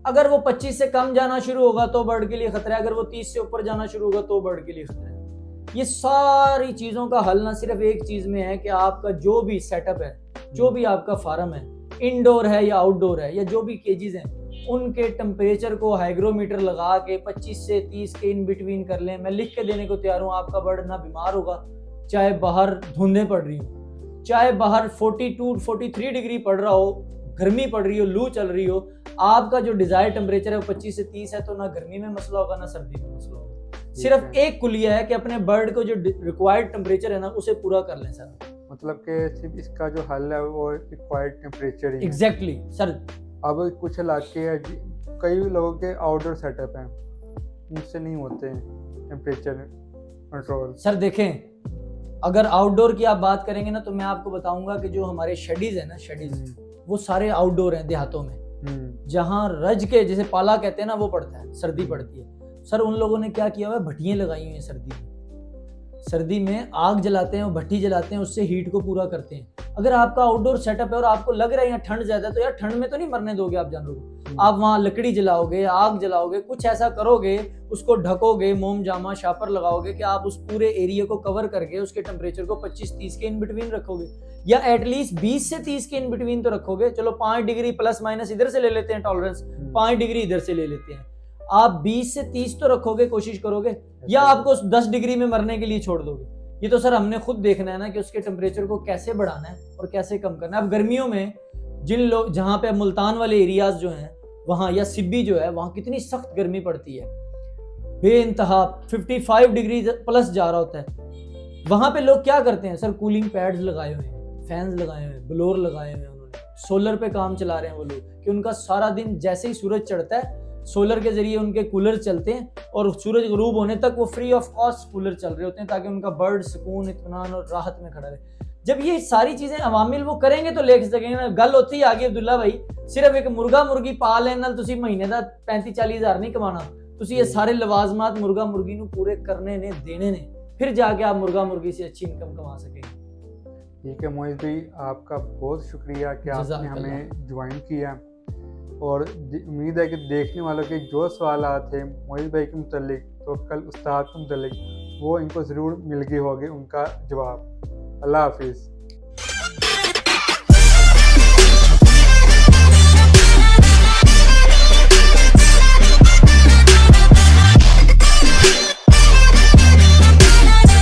अगर वो 25 से कम जाना शुरू होगा तो बर्ड के लिए खतरा है, अगर वो 30 से ऊपर जाना शुरू होगा तो बर्ड के लिए खतरा है। ये सारी चीजों का हल ना सिर्फ एक चीज में है कि आपका जो भी सेटअप है, जो भी आपका फार्म है, इंडोर है या आउटडोर है, या जो भी केजेस हैं, उनके टेम्परेचर को हाइग्रोमीटर लगा के 25 से 30 के इन बिटवीन कर लें। मैं लिख के देने को तैयार हूँ, आपका बर्ड ना बीमार होगा, चाहे बाहर धुंधें पड़ रही हो, चाहे बाहर 42, 43 डिग्री पड़ रहा हो, गर्मी पड़ रही हो, लू चल रही हो, आपका जो डिजायर टेम्परेचर है वो 25 से 30 है, तो ना गर्मी में मसला होगा ना सर्दी में मसला होगा। सिर्फ एक कुलिया है कि अपने बर्ड को जो रिक्वायर्ड टेम्परेचर है ना उसे पूरा कर लें सर। मतलब कि सिर्फ इसका जो हल है वो रिक्वायर्ड टेम्परेचर ही है। Exactly sir. अब कुछ इलाके हैं कई लोगों के आउटडोर सेटअप हैं, उनसे नहीं होते टेम्परेचर कंट्रोल। सर देखें, अगर आउटडोर की आप बात करेंगे ना तो मैं आपको बताऊंगा कि जो हमारे शेडीज है ना, शेडीज वो सारे आउटडोर हैं देहातों में, जहाँ रज के जैसे पाला कहते हैं ना वो पड़ता है, सर्दी पड़ती है। सर उन लोगों ने क्या किया हुआ है, भट्टियां लगाई हुई हैं सर्दी में आग जलाते हैं और भट्टी जलाते हैं, उससे हीट को पूरा करते हैं। अगर आपका आउटडोर सेटअप है और आपको लग रहा है यहाँ ठंड ज्यादा है, तो यार ठंड में तो नहीं मरने दोगे आप जानवरों को। आप वहाँ लकड़ी जलाओगे, आग जलाओगे, कुछ ऐसा करोगे, उसको ढकोगे, मोम जामा शापर लगाओगे कि आप उस पूरे एरिया को कवर करके उसके टेम्परेचर को 25-30 के इन बिटवीन रखोगे, या एटलीस्ट 20 से 30 के इन बिटवीन तो रखोगे। चलो 5 डिग्री प्लस माइनस इधर से ले लेते हैं, टॉलरेंस 5 डिग्री इधर से ले लेते हैं। आप 20 से 30 तो रखोगे, कोशिश करोगे, या आपको 10 डिग्री में मरने के लिए छोड़ दोगे। ये तो सर हमने खुद देखना है ना कि उसके टेम्परेचर को कैसे बढ़ाना है और कैसे कम करना है। अब गर्मियों में जिन लोग, जहाँ पे मुल्तान वाले एरियाज जो हैं वहाँ, या सिब्बी जो है वहाँ कितनी सख्त गर्मी पड़ती है, बेइंतहा 55 डिग्री प्लस जा रहा होता है। वहाँ पे लोग क्या करते हैं सर, कूलिंग पैड्स लगाए हुए हैं, फैंस लगाए हुए हैं, ब्लोअर लगाए हुए हैं, उन्होंने सोलर पे काम चला रहे हैं वो लोग, कि उनका सारा दिन जैसे ही सूरज चढ़ता है सोलर के जरिए उनके कूलर चलते हैं और सूरज गरूब होने तक वो फ्री ऑफ कॉस्ट कूलर चल रहे होते हैं, ताकि उनका बर्ड सुकून, इत्मीनान और राहत में खड़ा रहे। जब ये सारी चीजें अवामिल वो करेंगे तो ले सकेंगे ना। गल होती आगे अब्दुल्ला भाई, सिर्फ एक मुर्गा मुर्गी पा लेने नाल तुसी महीने दा 35-40 हज़ार नहीं कमाना, तुसी ये सारे लवाजमात मुर्गा मुर्गी नू पूरे करने ने, देने ने, फिर जाके आप मुर्गा मुर्गी से अच्छी इनकम कमा सकेंगे। ठीक है मोहित भाई, आपका बहुत शुक्रिया कि आपने हमें ज्वाइन किया, और उम्मीद है कि देखने वालों के जो सवाल थे मोहित भाई के मुतल्लिक, तो कल उस्ताद के मुतल्लिक, वो इनको ज़रूर मिल गए होंगे उनका जवाब। अल्लाह हाफिज़।